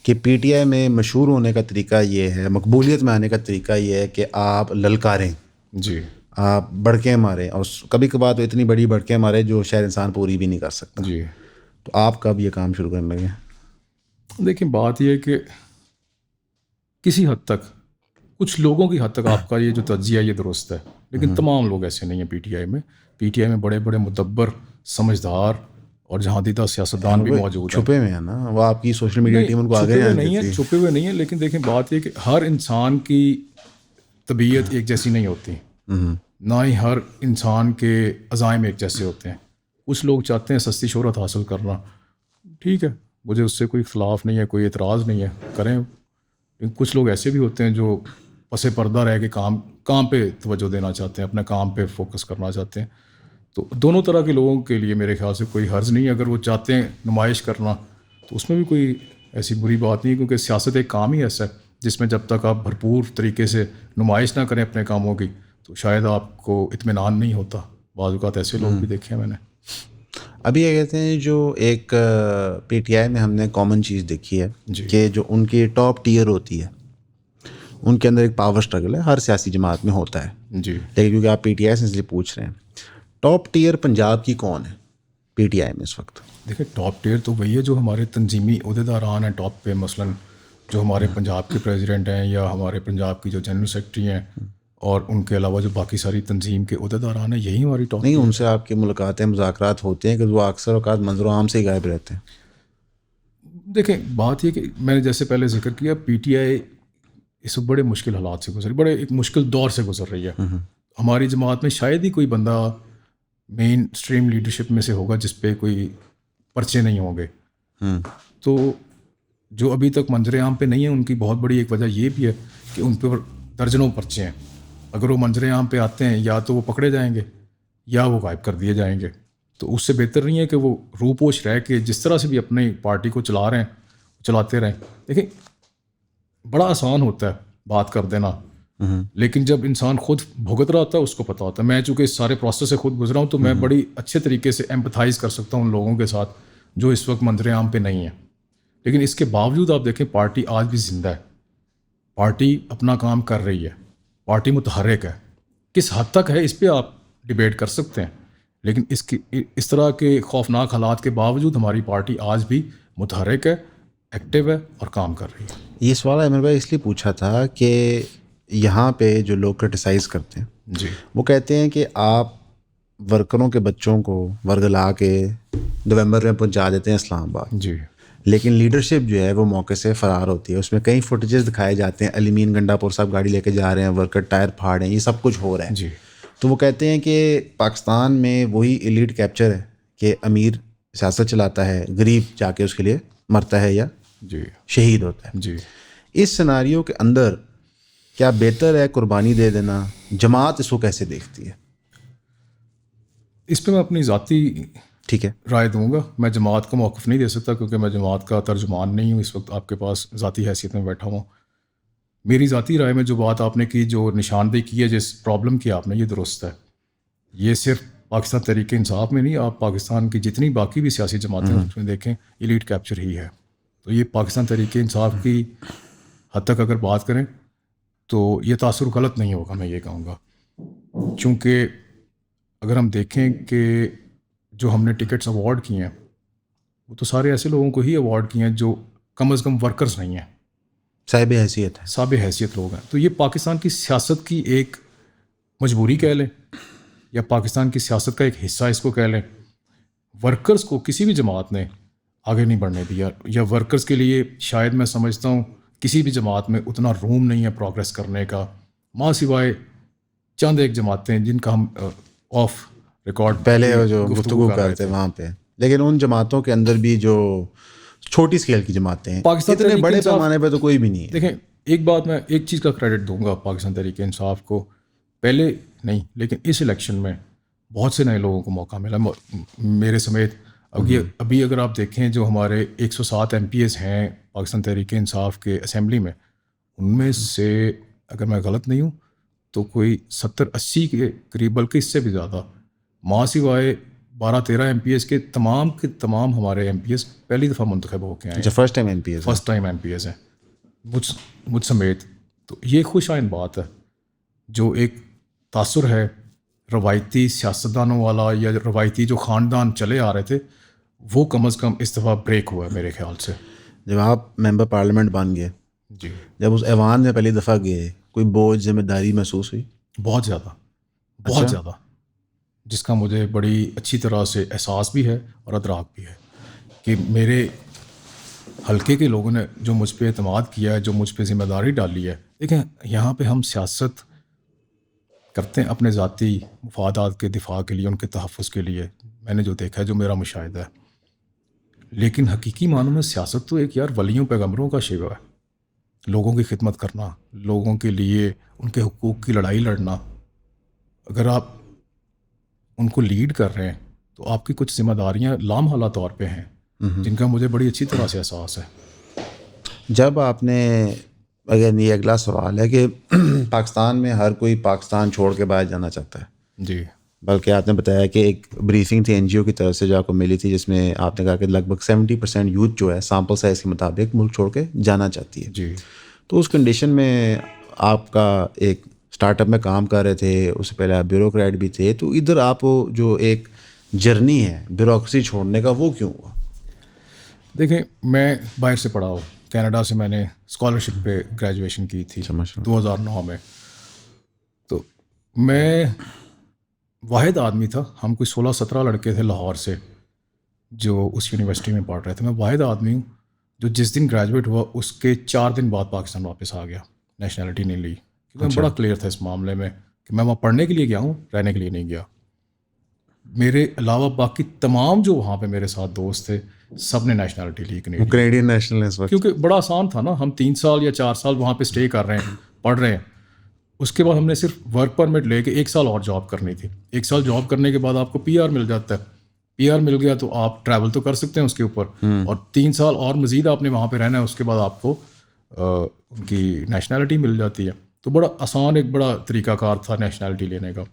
کہ پی ٹی آئی میں مشہور ہونے کا طریقہ یہ ہے، مقبولیت میں آنے کا طریقہ یہ ہے کہ آپ للکاریں، جی، آپ بڑکیں ماریں، اور کبھی کبھار تو اتنی بڑی بڑکیں ماریں جو شاید انسان پوری بھی نہیں کر سکتا. جی. تو آپ کب یہ کام شروع کرنے لگے؟ دیکھیں بات یہ ہے کہ کسی حد تک، کچھ لوگوں کی حد تک آپ کا یہ جو تجزیہ یہ درست ہے، لیکن تمام لوگ ایسے نہیں ہیں. پی ٹی آئی میں بڑے بڑے مدبر، سمجھدار اور جہاں دیدہ سیاستدان بھی موجود ہیں. چھپے ہوئے ہیں نا، وہ آپ کی سوشل میڈیا ٹیم ان کو آگے چھپے ہوئے نہیں ہیں. لیکن دیکھیں بات یہ کہ ہر انسان کی طبیعت ایک جیسی نہیں ہوتی، نہ ہی ہر انسان کے عزائم ایک جیسے ہوتے ہیں. کچھ لوگ چاہتے ہیں سستی شہرت حاصل کرنا، ٹھیک ہے، مجھے اس سے کوئی اختلاف نہیں ہے، کوئی اعتراض نہیں ہے، کریں. لیکن کچھ لوگ ایسے بھی ہوتے ہیں جو پس پردہ رہ کے کام پہ توجہ دینا چاہتے ہیں، اپنے کام پہ فوکس کرنا چاہتے ہیں. تو دونوں طرح کے لوگوں کے لیے میرے خیال سے کوئی حرج نہیں ہے. اگر وہ چاہتے ہیں نمائش کرنا تو اس میں بھی کوئی ایسی بری بات نہیں ہے، کیونکہ سیاست ایک کام ہی ایسا ہے جس میں جب تک آپ بھرپور طریقے سے نمائش نہ کریں اپنے کاموں کی تو شاید آپ کو اطمینان نہیں ہوتا. بعض اوقات ایسے لوگ بھی دیکھے ہیں میں نے. ابھی یہ کہتے ہیں جو ایک پی ٹی آئی میں ہم نے کامن چیز دیکھی ہے کہ جو ان کی ٹاپ ٹیئر ہوتی ہے ان کے اندر ایک پاور اسٹرگل ہے، ہر سیاسی جماعت میں ہوتا ہے. جی. لیکن کیونکہ آپ پی ٹی آئی سے اس لیے پوچھ رہے ہیں، ٹاپ ٹیئر پنجاب کی کون ہے پی ٹی آئی میں اس وقت؟ دیکھیں ٹاپ ٹیئر تو وہی ہے جو ہمارے تنظیمی عہدیداران ہیں ٹاپ پہ، مثلاً جو ہمارے پنجاب کے پریزیڈنٹ ہیں یا ہمارے پنجاب کی جو جنرل سیکرٹری ہیں، اور ان کے علاوہ جو باقی ساری تنظیم کے عہدیداران ہیں، یہی ہماری ٹاپ. نہیں، ان سے آپ کی ملاقاتیں مذاکرات ہوتے ہیں کہ وہ اکثر اوقات منظر عام سے ہی غائب رہتے ہیں؟ دیکھیں بات یہ کہ میں نے جیسے پہلے ذکر کیا، پی ٹی آئی اس وقت بڑے مشکل حالات سے گزر، بڑے ایک مشکل دور سے گزر رہی ہے. ہماری جماعت میں شاید ہی کوئی بندہ مین اسٹریم لیڈرشپ میں سے ہوگا جس پہ کوئی پرچے نہیں ہوں گے. تو جو ابھی تک منظر عام پہ نہیں ہیں ان کی بہت بڑی ایک وجہ یہ بھی ہے کہ ان پہ درجنوں پرچے ہیں. اگر وہ منظر عام پہ آتے ہیں یا تو وہ پکڑے جائیں گے یا وہ غائب کر دیے جائیں گے. تو اس سے بہتر نہیں ہے کہ وہ روپوش رہ کے جس طرح سے بھی اپنی پارٹی کو چلا رہے ہیں چلاتے رہیں. دیکھیں بڑا آسان ہوتا ہے بات کر دینا، لیکن جب انسان خود بھگت رہا ہوتا ہے اس کو پتہ ہوتا ہے. میں چونکہ اس سارے پروسیس سے خود گزرا ہوں تو میں بڑی اچھے طریقے سے ایمپتھائز کر سکتا ہوں ان لوگوں کے ساتھ جو اس وقت منظر عام پہ نہیں ہیں. لیکن اس کے باوجود آپ دیکھیں پارٹی آج بھی زندہ ہے، پارٹی اپنا کام کر رہی ہے، پارٹی متحرک ہے. کس حد تک ہے اس پہ آپ ڈبیٹ کر سکتے ہیں، لیکن اس طرح کے خوفناک حالات کے باوجود ہماری پارٹی آج بھی متحرک ہے، ایکٹیو ہے اور کام کر رہی ہے. یہ سوال عامر بھائی اس لیے پوچھا تھا کہ یہاں پہ جو لوگ کرٹیسائز کرتے ہیں جی وہ کہتے ہیں کہ آپ ورکروں کے بچوں کو ورگلا کے نومبر میں پہنچا دیتے ہیں اسلام آباد، جی، لیکن لیڈرشپ جو ہے وہ موقع سے فرار ہوتی ہے. اس میں کئی فوٹیجز دکھائے جاتے ہیں، علمین گنڈا پور صاحب گاڑی لے کے جا رہے ہیں، ورکر ٹائر پھاڑ ہیں، یہ سب کچھ ہو رہا ہے. جی. تو وہ کہتے ہیں کہ پاکستان میں وہی ایلیٹ کیپچر ہے کہ امیر سیاست چلاتا ہے، غریب جا کے اس کے لیے مرتا ہے یا جی شہید ہوتا ہے. جی. اس سیناریو کے اندر کیا بہتر ہے قربانی دے دینا؟ جماعت اس کو کیسے دیکھتی ہے؟ اس پہ میں اپنی ذاتی ٹھیک ہے رائے دوں گا. میں جماعت کا موقف نہیں دے سکتا کیونکہ میں جماعت کا ترجمان نہیں ہوں، اس وقت آپ کے پاس ذاتی حیثیت میں بیٹھا ہوں. میری ذاتی رائے میں جو بات آپ نے کی، جو نشاندہی کی ہے، جس پرابلم کی آپ نے، یہ درست ہے. یہ صرف پاکستان تحریک انصاف میں نہیں، آپ پاکستان کی جتنی باقی بھی سیاسی جماعتیں اس میں دیکھیں، ایلیٹ کیپچر ہی ہے. تو یہ پاکستان تحریک انصاف کی حد تک اگر بات کریں تو یہ تاثر غلط نہیں ہوگا، میں یہ کہوں گا. چونکہ اگر ہم دیکھیں کہ جو ہم نے ٹکٹس ایوارڈ کیے ہیں وہ تو سارے ایسے لوگوں کو ہی ایوارڈ کیے ہیں جو کم از کم ورکرز نہیں ہیں، صاحب حیثیت ہے، صاحب حیثیت لوگ ہیں. تو یہ پاکستان کی سیاست کی ایک مجبوری کہہ لیں یا پاکستان کی سیاست کا ایک حصہ اس کو کہہ لیں. ورکرز کو کسی بھی جماعت نے آگے نہیں بڑھنے دیا، یا ورکرز کے لیے شاید میں سمجھتا ہوں کسی بھی جماعت میں اتنا روم نہیں ہے پروگریس کرنے کا، ماں سوائے چند ایک جماعتیں جن کا ہم آف ریکارڈ پہلے جو گفتگو کرتے وہاں پہ. لیکن ان جماعتوں کے اندر بھی جو چھوٹی اسکیل کی جماعتیں ہیں، اتنے بڑے پیمانے پہ تو کوئی بھی نہیں ہے. دیکھیں ایک بات میں ایک چیز کا کریڈٹ دوں گا پاکستان تحریک انصاف کو، پہلے نہیں لیکن اس الیکشن میں بہت سے نئے لوگوں کو موقع ملا میرے سمیت. ابھی اگر آپ دیکھیں جو ہمارے 107 MPs ہیں پاکستان تحریک انصاف کے اسمبلی میں, ان میں سے اگر میں غلط نہیں ہوں تو کوئی 70-80 کے قریب, بلکہ اس سے بھی زیادہ, ماں سوائے 12-13 MPs کے تمام ہمارے MPs پہلی دفعہ منتخب ہو کے آئے ہیں. First time MPs first time MPs ہیں مجھ سمیت. تو یہ خوش آئند بات ہے. جو ایک تاثر ہے روایتی سیاستدانوں والا یا روایتی جو خاندان چلے آ رہے تھے, وہ کم از کم اس دفعہ بریک ہوا ہے میرے خیال سے. جب آپ ممبر پارلیمنٹ بن گئے, جی, جب اس ایوان میں پہلی دفعہ گئے, کوئی بوجھ ذمہ داری محسوس ہوئی؟ بہت زیادہ, جس کا مجھے بڑی اچھی طرح سے احساس بھی ہے اور ادراک بھی ہے کہ میرے حلقے کے لوگوں نے جو مجھ پہ اعتماد کیا ہے, جو مجھ پہ ذمہ داری ڈالی ہے. دیکھیں, یہاں پہ ہم سیاست کرتے ہیں اپنے ذاتی مفادات کے دفاع کے لیے, ان کے تحفظ کے لیے. میں نے جو دیکھا ہے, جو میرا مشاہدہ ہے, لیکن حقیقی معنوں میں سیاست تو ایک ولیوں پیغمبروں کا شیوا ہے. لوگوں کی خدمت کرنا, لوگوں کے لیے ان کے حقوق کی لڑائی لڑنا. اگر آپ ان کو لیڈ کر رہے ہیں تو آپ کی کچھ ذمہ داریاں لامحالہ طور پہ ہیں, جن کا مجھے بڑی اچھی طرح سے احساس ہے. جب آپ نے, اگر یہ اگلا سوال ہے کہ پاکستان میں ہر کوئی پاکستان چھوڑ کے باہر جانا چاہتا ہے, جی, بلکہ آپ نے بتایا کہ ایک بریفنگ تھی NGO کی طرف سے جو آپ کو ملی تھی, جس میں آپ نے کہا کہ لگ بھگ 70% یوتھ جو ہے سیمپل سائز کے مطابق ملک چھوڑ کے جانا چاہتی ہے. جی, تو اس کنڈیشن میں آپ کا ایک اسٹارٹ اپ میں کام کر رہے تھے, اس سے پہلے آپ بیوروکریٹ بھی تھے, تو ادھر آپ جو ایک جرنی ہے بیوروکریسی چھوڑنے کا, وہ کیوں ہوا؟ دیکھیں, میں باہر سے پڑھا ہوں, کینیڈا سے میں نے اسکالرشپ پہ گریجویشن کی تھی 2009 میں. تو میں واحد آدمی تھا, ہم کوئی 16-17 لڑکے تھے لاہور سے جو اس یونیورسٹی میں پڑھ رہے تھے. میں واحد آدمی ہوں جو جس دن گریجویٹ ہوا اس کے 4 دن بعد پاکستان واپس آ گیا, نیشنلٹی نہیں لی. کیونکہ میں بڑا کلیئر تھا اس معاملے میں کہ میں وہاں پڑھنے کے لیے گیا ہوں, رہنے کے لیے نہیں گیا. میرے علاوہ باقی تمام جو وہاں پہ میرے ساتھ دوست تھے, سب نے نیشنلٹی لی, کینیڈین نیشنل اس وقت, کیونکہ بڑا آسان تھا نا. ہم 3 سال یا 4 سال وہاں پہ اسٹے کر رہے ہیں, پڑھ رہے ہیں, اس کے بعد ہم نے صرف ورک پرمٹ لے کے 1 سال اور جاب کرنی تھی. 1 سال جاب کرنے کے بعد آپ کو PR مل جاتا ہے. PR مل گیا تو آپ ٹریول تو کر سکتے ہیں اس کے اوپر, اور 3 سال اور مزید آپ نے وہاں پہ رہنا ہے. اس کے بعد آپ کو ان کی نیشنلٹی مل جاتی ہے. تو بڑا آسان ایک بڑا طریقہ کار تھا نیشنلٹی لینے کا.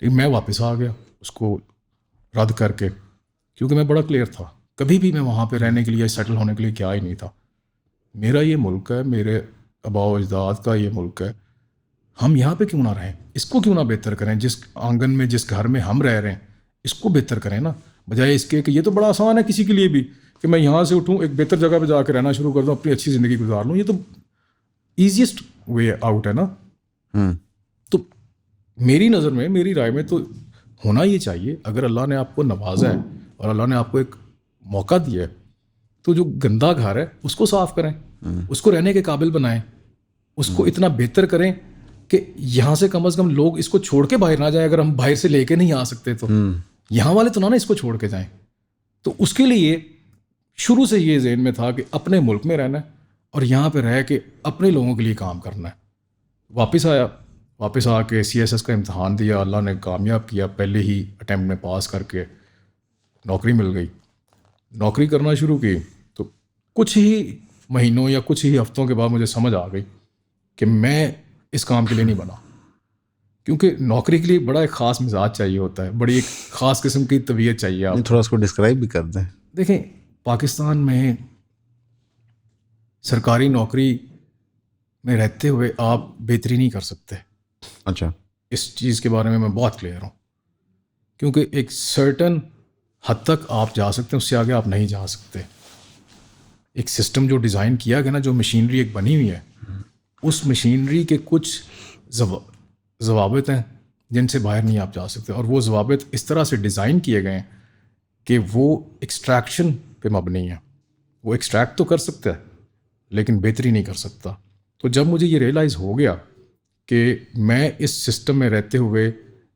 لیکن میں واپس آ گیا اس کو رد کر کے, کیونکہ میں بڑا کلیئر تھا, کبھی بھی میں وہاں پہ رہنے کے لیے, سیٹل ہونے کے لیے کیا ہی نہیں تھا. میرا یہ ملک ہے, میرے آباء و اجداد کا یہ ملک ہے, ہم یہاں پہ کیوں نہ رہیں, اس کو کیوں نہ بہتر کریں. جس آنگن میں, جس گھر میں ہم رہ رہے ہیں, اس کو بہتر کریں نا, بجائے اس کے کہ یہ تو بڑا آسان ہے کسی کے لیے بھی کہ میں یہاں سے اٹھوں, ایک بہتر جگہ پہ جا کے رہنا شروع کر دوں, اپنی اچھی زندگی گزار لوں. یہ تو ایزیسٹ وے آؤٹ ہے نا. تو میری نظر میں, میری رائے میں تو ہونا یہ چاہیے, اگر اللہ نے آپ کو نوازا ہے اور اللہ نے آپ کو ایک موقع دیا ہے, تو جو گندا گھر ہے اس کو صاف کریں, اس کو رہنے کے قابل بنائیں, اس کو اتنا بہتر کریں کہ یہاں سے کم از کم لوگ اس کو چھوڑ کے باہر نہ جائیں. اگر ہم باہر سے لے کے نہیں آ سکتے تو یہاں والے تو نہ اس کو چھوڑ کے جائیں. تو اس کے لیے شروع سے یہ ذہن میں تھا کہ اپنے ملک میں رہنا ہے اور یہاں پہ رہ کے اپنے لوگوں کے لیے کام کرنا ہے. واپس آیا, واپس آ کے CSS کا امتحان دیا, اللہ نے کامیاب کیا, پہلے ہی اٹیمپٹ میں پاس کر کے نوکری مل گئی. نوکری کرنا شروع کی تو کچھ ہی مہینوں یا کچھ ہی ہفتوں کے بعد مجھے سمجھ آ گئی کہ میں اس کام کے لیے نہیں بنا. کیونکہ نوکری کے لیے بڑا ایک خاص مزاج چاہیے ہوتا ہے, بڑی ایک خاص قسم کی طبیعت چاہیے. آپ تھوڑا اس کو ڈسکرائب بھی کر دیں. دیکھیں, پاکستان میں سرکاری نوکری میں رہتے ہوئے آپ بہتری نہیں کر سکتے. اچھا, اس چیز کے بارے میں بہت کلیئر ہوں, کیونکہ ایک سرٹن حد تک آپ جا سکتے ہیں, اس سے آگے آپ نہیں جا سکتے. ایک سسٹم جو ڈیزائن کیا گیا نا, جو مشینری ایک بنی ہوئی ہے, اس مشینری کے کچھ ضوابط ہیں جن سے باہر نہیں آپ جا سکتے. اور وہ ضوابط اس طرح سے ڈیزائن کیے گئے ہیں کہ وہ ایکسٹریکشن پہ مبنی ہے. وہ ایکسٹریکٹ تو کر سکتا ہے لیکن بہتری نہیں کر سکتا. تو جب مجھے یہ ریئلائز ہو گیا کہ میں اس سسٹم میں رہتے ہوئے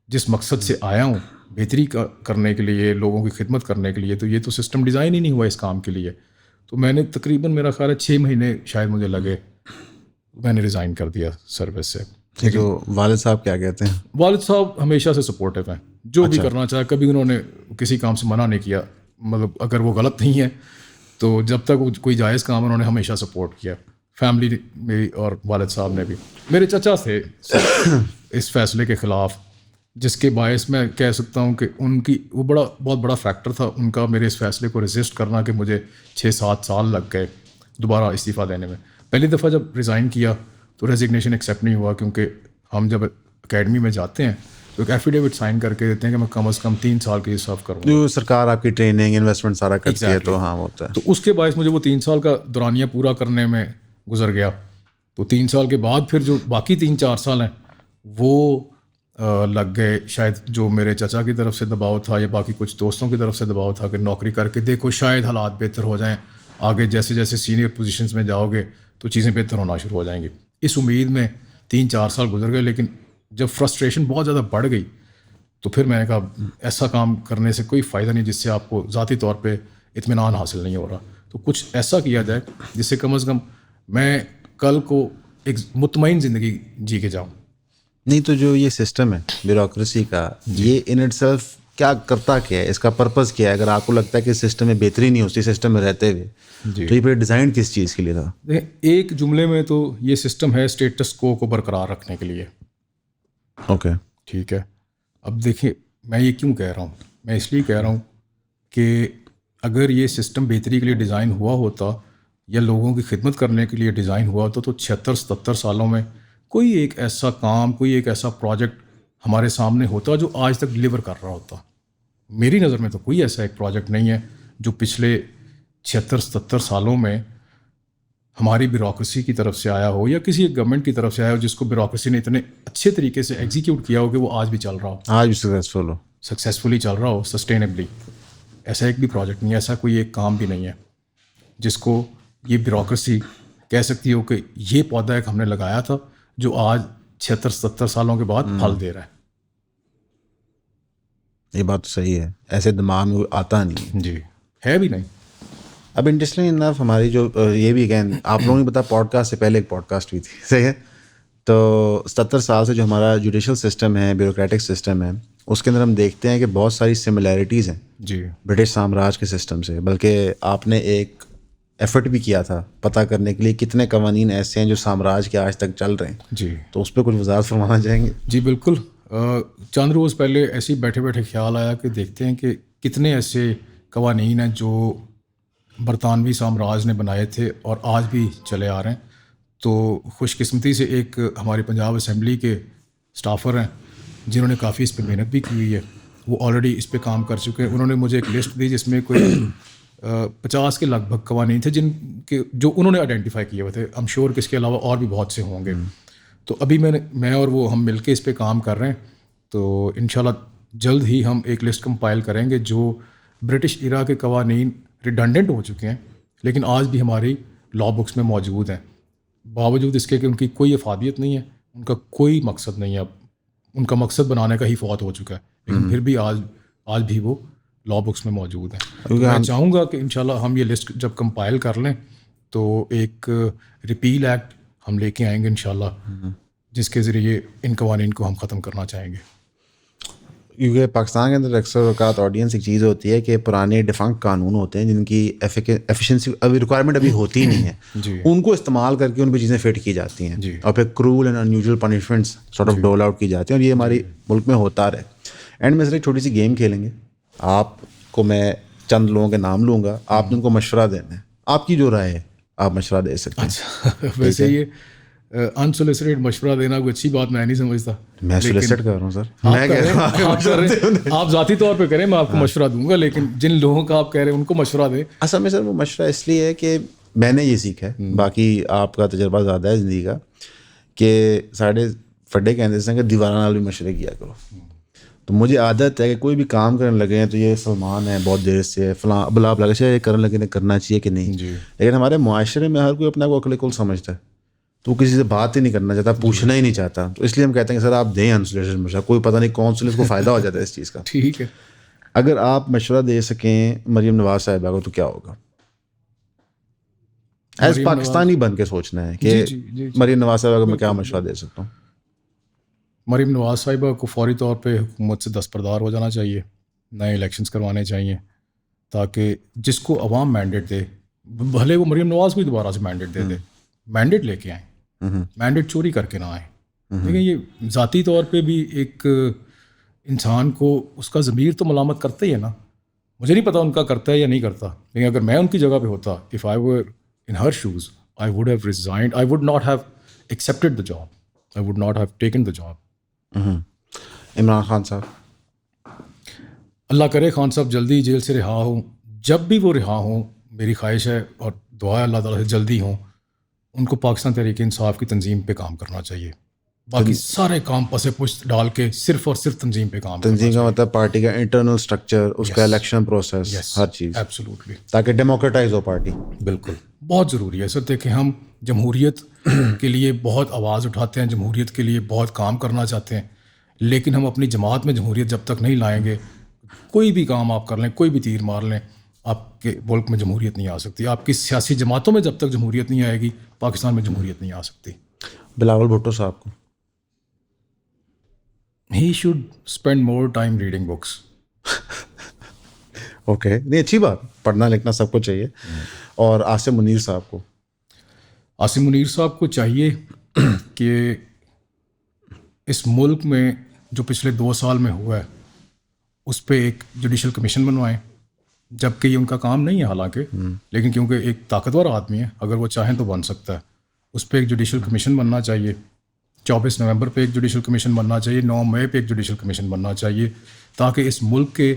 جس مقصد سے آیا ہوں, بہتری کرنے کے لیے, لوگوں کی خدمت کرنے کے لیے, تو یہ تو سسٹم ڈیزائن ہی نہیں ہوا اس کام کے لیے. تو میں نے تقریباً, میرا خیال ہے 6 مہینے شاید مجھے لگے, میں نے ریزائن کر دیا سروس سے. تو والد صاحب کیا کہتے ہیں؟ والد صاحب ہمیشہ سے سپورٹیو ہیں, جو بھی کرنا چاہے. کبھی انہوں نے کسی کام سے منع نہیں کیا, مطلب اگر وہ غلط نہیں ہے تو جب تک کوئی جائز کام انہوں نے ہمیشہ سپورٹ کیا. فیملی میری اور والد صاحب نے بھی. میرے چچا تھے اس فیصلے کے خلاف, جس کے باعث میں کہہ سکتا ہوں کہ ان کی وہ بہت بڑا فیکٹر تھا ان کا میرے اس فیصلے کو ریزسٹ کرنا, کہ مجھے 6-7 سال لگ گئے دوبارہ استعفیٰ دینے میں. پہلی دفعہ جب ریزائن کیا تو ریزگنیشن ایکسیپٹ نہیں ہوا, کیونکہ ہم جب اکیڈمی میں جاتے ہیں تو ایک ایفیڈیوٹ سائن کر کے دیتے ہیں کہ میں کم از کم 3 سال کی سرو کروں گا. جو سرکار آپ کی ٹریننگ انویسٹمنٹ سارا کرتی ہے تو ہاں ہوتا ہے. تو اس کے باعث مجھے وہ 3 سال کا دورانیہ پورا کرنے میں گزر گیا. تو 3 سال کے بعد پھر جو باقی 3-4 سال ہیں وہ لگ گئے. شاید جو میرے چچا کی طرف سے دباؤ تھا یا باقی کچھ دوستوں کی طرف سے دباؤ تھا کہ نوکری کر کے دیکھو شاید حالات بہتر ہو جائیں, آگے جیسے جیسے سینئر پوزیشنز میں جاؤ گے تو چیزیں بہتر ہونا شروع ہو جائیں گی. اس امید میں 3-4 سال گزر گئے. لیکن جب فرسٹریشن بہت زیادہ بڑھ گئی تو پھر میں نے کہا ایسا کام کرنے سے کوئی فائدہ نہیں جس سے آپ کو ذاتی طور پہ اطمینان حاصل نہیں ہو رہا. تو کچھ ایسا کیا جائے جس سے کم از کم میں کل کو ایک مطمئن زندگی جی کے جاؤں. نہیں تو جو یہ سسٹم ہے بیوروکریسی کا, یہ ان اٹ سیلف کیا کرتا کیا ہے, اس کا پرپز کیا ہے؟ اگر آپ کو لگتا ہے کہ سسٹم میں بہتری نہیں ہوتی سسٹم میں رہتے ہوئے, تو یہ پھر ڈیزائن کس چیز کے لیے تھا؟ ایک جملے میں تو یہ سسٹم ہے اسٹیٹس کو برقرار رکھنے کے لیے. اوکے ٹھیک ہے. اب دیکھیں میں یہ کیوں کہہ رہا ہوں, میں اس لیے کہہ رہا ہوں کہ اگر یہ سسٹم بہتری کے لیے ڈیزائن ہوا ہوتا یا لوگوں کی خدمت کرنے کے لیے ڈیزائن ہوا ہوتا تو 76-77 سالوں میں کوئی ایک ایسا کام, کوئی ایک ایسا پروجیکٹ ہمارے سامنے ہوتا جو آج تک ڈلیور کر رہا ہوتا. میری نظر میں تو کوئی ایسا ایک پروجیکٹ نہیں ہے جو پچھلے 76-77 سالوں میں ہماری بیوروکریسی کی طرف سے آیا ہو یا کسی ایک گورنمنٹ کی طرف سے آیا ہو جس کو بیوروکریسی نے اتنے اچھے طریقے سے ایگزیکیوٹ کیا ہو کہ وہ آج بھی چل رہا ہو, آج بھی سکسیزفلی چل رہا ہو, سسٹینبلی. ایسا ایک بھی پروجیکٹ نہیں ہے, ایسا کوئی ایک کام بھی نہیں ہے جس کو یہ بیوروکریسی کہہ سکتی ہو کہ یہ پودا ایک ہم نے لگایا تھا جو آج 76-77 سالوں کے بعد پھل دے رہا ہے. یہ بات تو صحیح ہے, ایسے دماغ میں آتا نہیں. جی ہے بھی نہیں. اب انٹرسٹنگ انف ہماری جو یہ بھی اگین آپ لوگوں نے پتا پوڈ کاسٹ سے پہلے ایک پوڈ کاسٹ ہوئی تھی, صحیح ہے. تو 77 سال سے جو ہمارا جوڈیشل سسٹم ہے, بیوروکریٹک سسٹم ہے, اس کے اندر ہم دیکھتے ہیں کہ بہت ساری سملیرٹیز ہیں جی برٹش سامراج کے سسٹم سے. بلکہ آپ نے ایک ایفرٹ بھی کیا تھا پتہ کرنے کے لیے کتنے قوانین ایسے ہیں جو سامراج کے آج تک چل رہے ہیں. جی تو اس پہ کچھ وضاحت فرمانا چاہیں گے؟ جی بالکل. چند روز پہلے ایسے ہی بیٹھے بیٹھے خیال آیا کہ دیکھتے ہیں کہ کتنے ایسے قوانین ہیں جو برطانوی سامراج نے بنائے تھے اور آج بھی چلے آ رہے ہیں. تو خوش قسمتی سے ایک ہماری پنجاب اسمبلی کے اسٹافر ہیں جنہوں نے کافی اس پہ محنت بھی کی ہوئی ہے, وہ آلریڈی اس پہ کام کر چکے ہیں. انہوں نے مجھے ایک لسٹ دی جس میں کوئی 50 کے لگ بھگ قوانین تھے جن کے جو انہوں نے آئیڈینٹیفائی کیے ہوئے تھے. I'm sure کہ اس کے علاوہ اور بھی بہت سے ہوں گے. تو ابھی میں اور وہ ہم مل کے اس پہ کام کر رہے ہیں. تو انشاءاللہ جلد ہی ہم ایک لسٹ کمپائل کریں گے جو برٹش ایرا کے قوانین ریڈنڈنٹ ہو چکے ہیں لیکن آج بھی ہماری لا بکس میں موجود ہیں, باوجود اس کے کہ ان کی کوئی افادیت نہیں ہے, ان کا کوئی مقصد نہیں ہے. اب ان کا مقصد بنانے کا ہی فوت ہو چکا ہے لیکن پھر بھی آج بھی وہ لا بکس میں موجود ہیں. میں چاہوں گا کہ انشاءاللہ ہم یہ لسٹ جب کمپائل کر لیں تو ایک ریپیل ایکٹ ہم لے کے آئیں گے انشاءاللہ جس کے ذریعے ان قوانین کو ہم ختم کرنا چاہیں گے. کیونکہ پاکستان کے اندر اکثر اوقات آڈینس ایک چیز ہوتی ہے کہ پرانے ڈیفنکٹ قانون ہوتے ہیں جن کی ایفیشنسی ابھی ریکوائرمنٹ ابھی ہوتی ہی نہیں ہے, ان کو استعمال کر کے ان پہ چیزیں فٹ کی جاتی ہیں اور پھر cruel and unusual punishments sort of dole out کی جاتی ہیں, اور یہ ہماری ملک میں ہوتا رہے. اینڈ میں صرف ایک چھوٹی سی گیم کھیلیں گے, آپ کو میں چند لوگوں کے نام لوں گا, آپ نے ان کو مشورہ دینا ہے, آپ کی جو رائے ہے آپ مشورہ دے سکتے ہیں. ویسے یہ انسولیسیٹڈ مشورہ دینا کوئی اچھی بات میں نہیں سمجھتا. میں سولیسٹ کر رہا ہوں سر, آپ ذاتی طور پہ کریں, میں آپ کو مشورہ دوں گا, لیکن جن لوگوں کا آپ کہہ رہے ہیں ان کو مشورہ دیں. اصل میں سر وہ مشورہ اس لیے ہے کہ میں نے یہ سیکھا ہے, باقی آپ کا تجربہ زیادہ ہے زندگی کا, کہ ساڑھے فڈے کہتے ہیں کہ دیوانہ نال بھی مشورے کیا کرو. تو مجھے عادت ہے کہ کوئی بھی کام کرنے لگے ہیں تو یہ سلمان ہے بہت دیر سے فلاں بلا بلا یہ کرنے لگے کرنا چاہیے کہ نہیں, لیکن ہمارے معاشرے میں ہر کوئی اپنا کو عقل کل سمجھتا ہے, تو وہ کسی سے بات ہی نہیں کرنا چاہتا, پوچھنا ہی نہیں چاہتا. تو اس لیے ہم کہتے ہیں کہ سر آپ دیں انسولیشن مشورہ, کوئی پتہ نہیں کون سے کو فائدہ ہو جاتا ہے اس چیز کا. ٹھیک ہے, اگر آپ مشورہ دے سکیں مریم نواز صاحبہ کو تو کیا ہوگا؟ ایز پاکستانی بن کے سوچنا ہے کہ مریم نواز صاحبہ کو میں کیا مشورہ دے سکتا ہوں. مریم نواز صاحبہ کو فوری طور پہ حکومت سے دستبردار ہو جانا چاہیے، نئے الیکشنز کروانے چاہیے تاکہ جس کو عوام مینڈیٹ دے، بھلے وہ مریم نواز کو ہی دوبارہ سے مینڈیٹ دے دے، مینڈیٹ لے کے آئیں، مینڈیٹ چوری کر کے نہ آئیں. دیکھیں یہ ذاتی طور پہ بھی ایک انسان کو اس کا ضمیر تو ملامت کرتا ہی ہے نا. مجھے نہیں پتا ان کا کرتا ہے یا نہیں کرتا، لیکن اگر میں ان کی جگہ پہ ہوتا، if I were in her shoes I would have resigned, I would not have accepted the job, I would not have taken the job. Imran Khan صاحب، اللہ کرے خان صاحب جلدی جیل سے رہا ہوں. جب بھی وہ رہا ہوں، میری خواہش ہے اور دعا ہے اللہ تعالیٰ سے جلدی ہوں، ان کو پاکستان تحریک انصاف کی تنظیم پہ کام کرنا چاہیے. باقی سارے کام پسے پشت ڈال کے صرف اور صرف تنظیم پہ کام کرنا. تنظیم کا مطلب پارٹی کا انٹرنل اسٹرکچر، اس کا الیکشن پروسیس، ہر چیز ایبسولوٹلی، تاکہ ڈیموکریٹائز ہو پارٹی. بالکل بہت ضروری ہے. سر دیکھیں ہم جمہوریت کے لیے بہت آواز اٹھاتے ہیں، جمہوریت کے لیے بہت کام کرنا چاہتے ہیں، لیکن ہم اپنی جماعت میں جمہوریت جب تک نہیں لائیں گے، کوئی بھی کام آپ کر لیں، کوئی بھی تیر مار لیں، آپ کے ملک میں جمہوریت نہیں آ سکتی. آپ کی سیاسی جماعتوں میں جب تک جمہوریت نہیں آئے گی، پاکستان میں جمہوریت نہیں آ سکتی. بلاول بھٹو صاحب کو he should spend more time reading books. Okay, نہیں اچھی بات، پڑھنا لکھنا سب کو چاہیے. اور عاصم منیر صاحب کو، عاصم منیر صاحب کو چاہیے کہ اس ملک میں جو پچھلے 2 سال میں ہوا ہے اس پہ ایک جوڈیشل کمیشن بنوائیں، جب کہ یہ ان کا کام نہیں ہے حالانکہ، لیکن کیونکہ ایک طاقتور آدمی ہے، اگر وہ چاہیں تو بن سکتا ہے. اس پہ ایک جوڈیشل کمیشن بننا چاہیے. 24 نومبر پہ ایک جوڈیشل کمیشن بننا چاہیے، 9 مئی پہ ایک جوڈیشل کمیشن بننا چاہیے، تاکہ اس ملک کے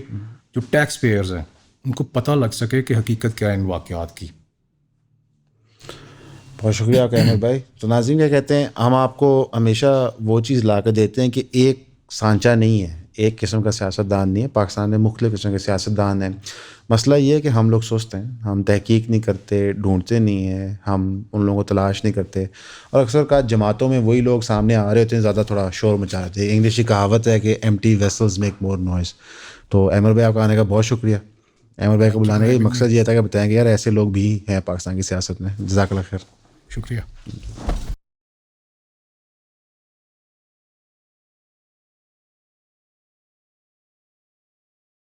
جو ٹیکس پیئرز ہیں ان کو پتہ لگ سکے کہ حقیقت کیا ہے ان واقعات کی. بہت شکریہ احمد بھائی. تو ناظرین کیا کہتے ہیں، ہم آپ کو ہمیشہ وہ چیز لا کے دیتے ہیں کہ ایک سانچہ نہیں ہے، ایک قسم کا سیاستدان نہیں ہے. پاکستان میں مختلف قسم کے سیاستدان ہیں. مسئلہ یہ ہے کہ ہم لوگ سست ہیں، ہم تحقیق نہیں کرتے، ڈھونڈتے نہیں ہیں، ہم ان لوگوں کو تلاش نہیں کرتے، اور اکثر کا جماعتوں میں وہی لوگ سامنے آ رہے ہوتے ہیں، زیادہ تھوڑا شور مچا رہے تھے. انگلش کی کہاوت ہے کہ empty vessels make more noise. تو احمد بھائی آپ کا آنے کا بہت شکریہ. احمد بھائی کو بلانے کا مقصد یہ تھا کہ بتائیں کہ یار ایسے لوگ بھی ہیں پاکستان کی سیاست میں. جزاک اللہ خیر. شکریہ.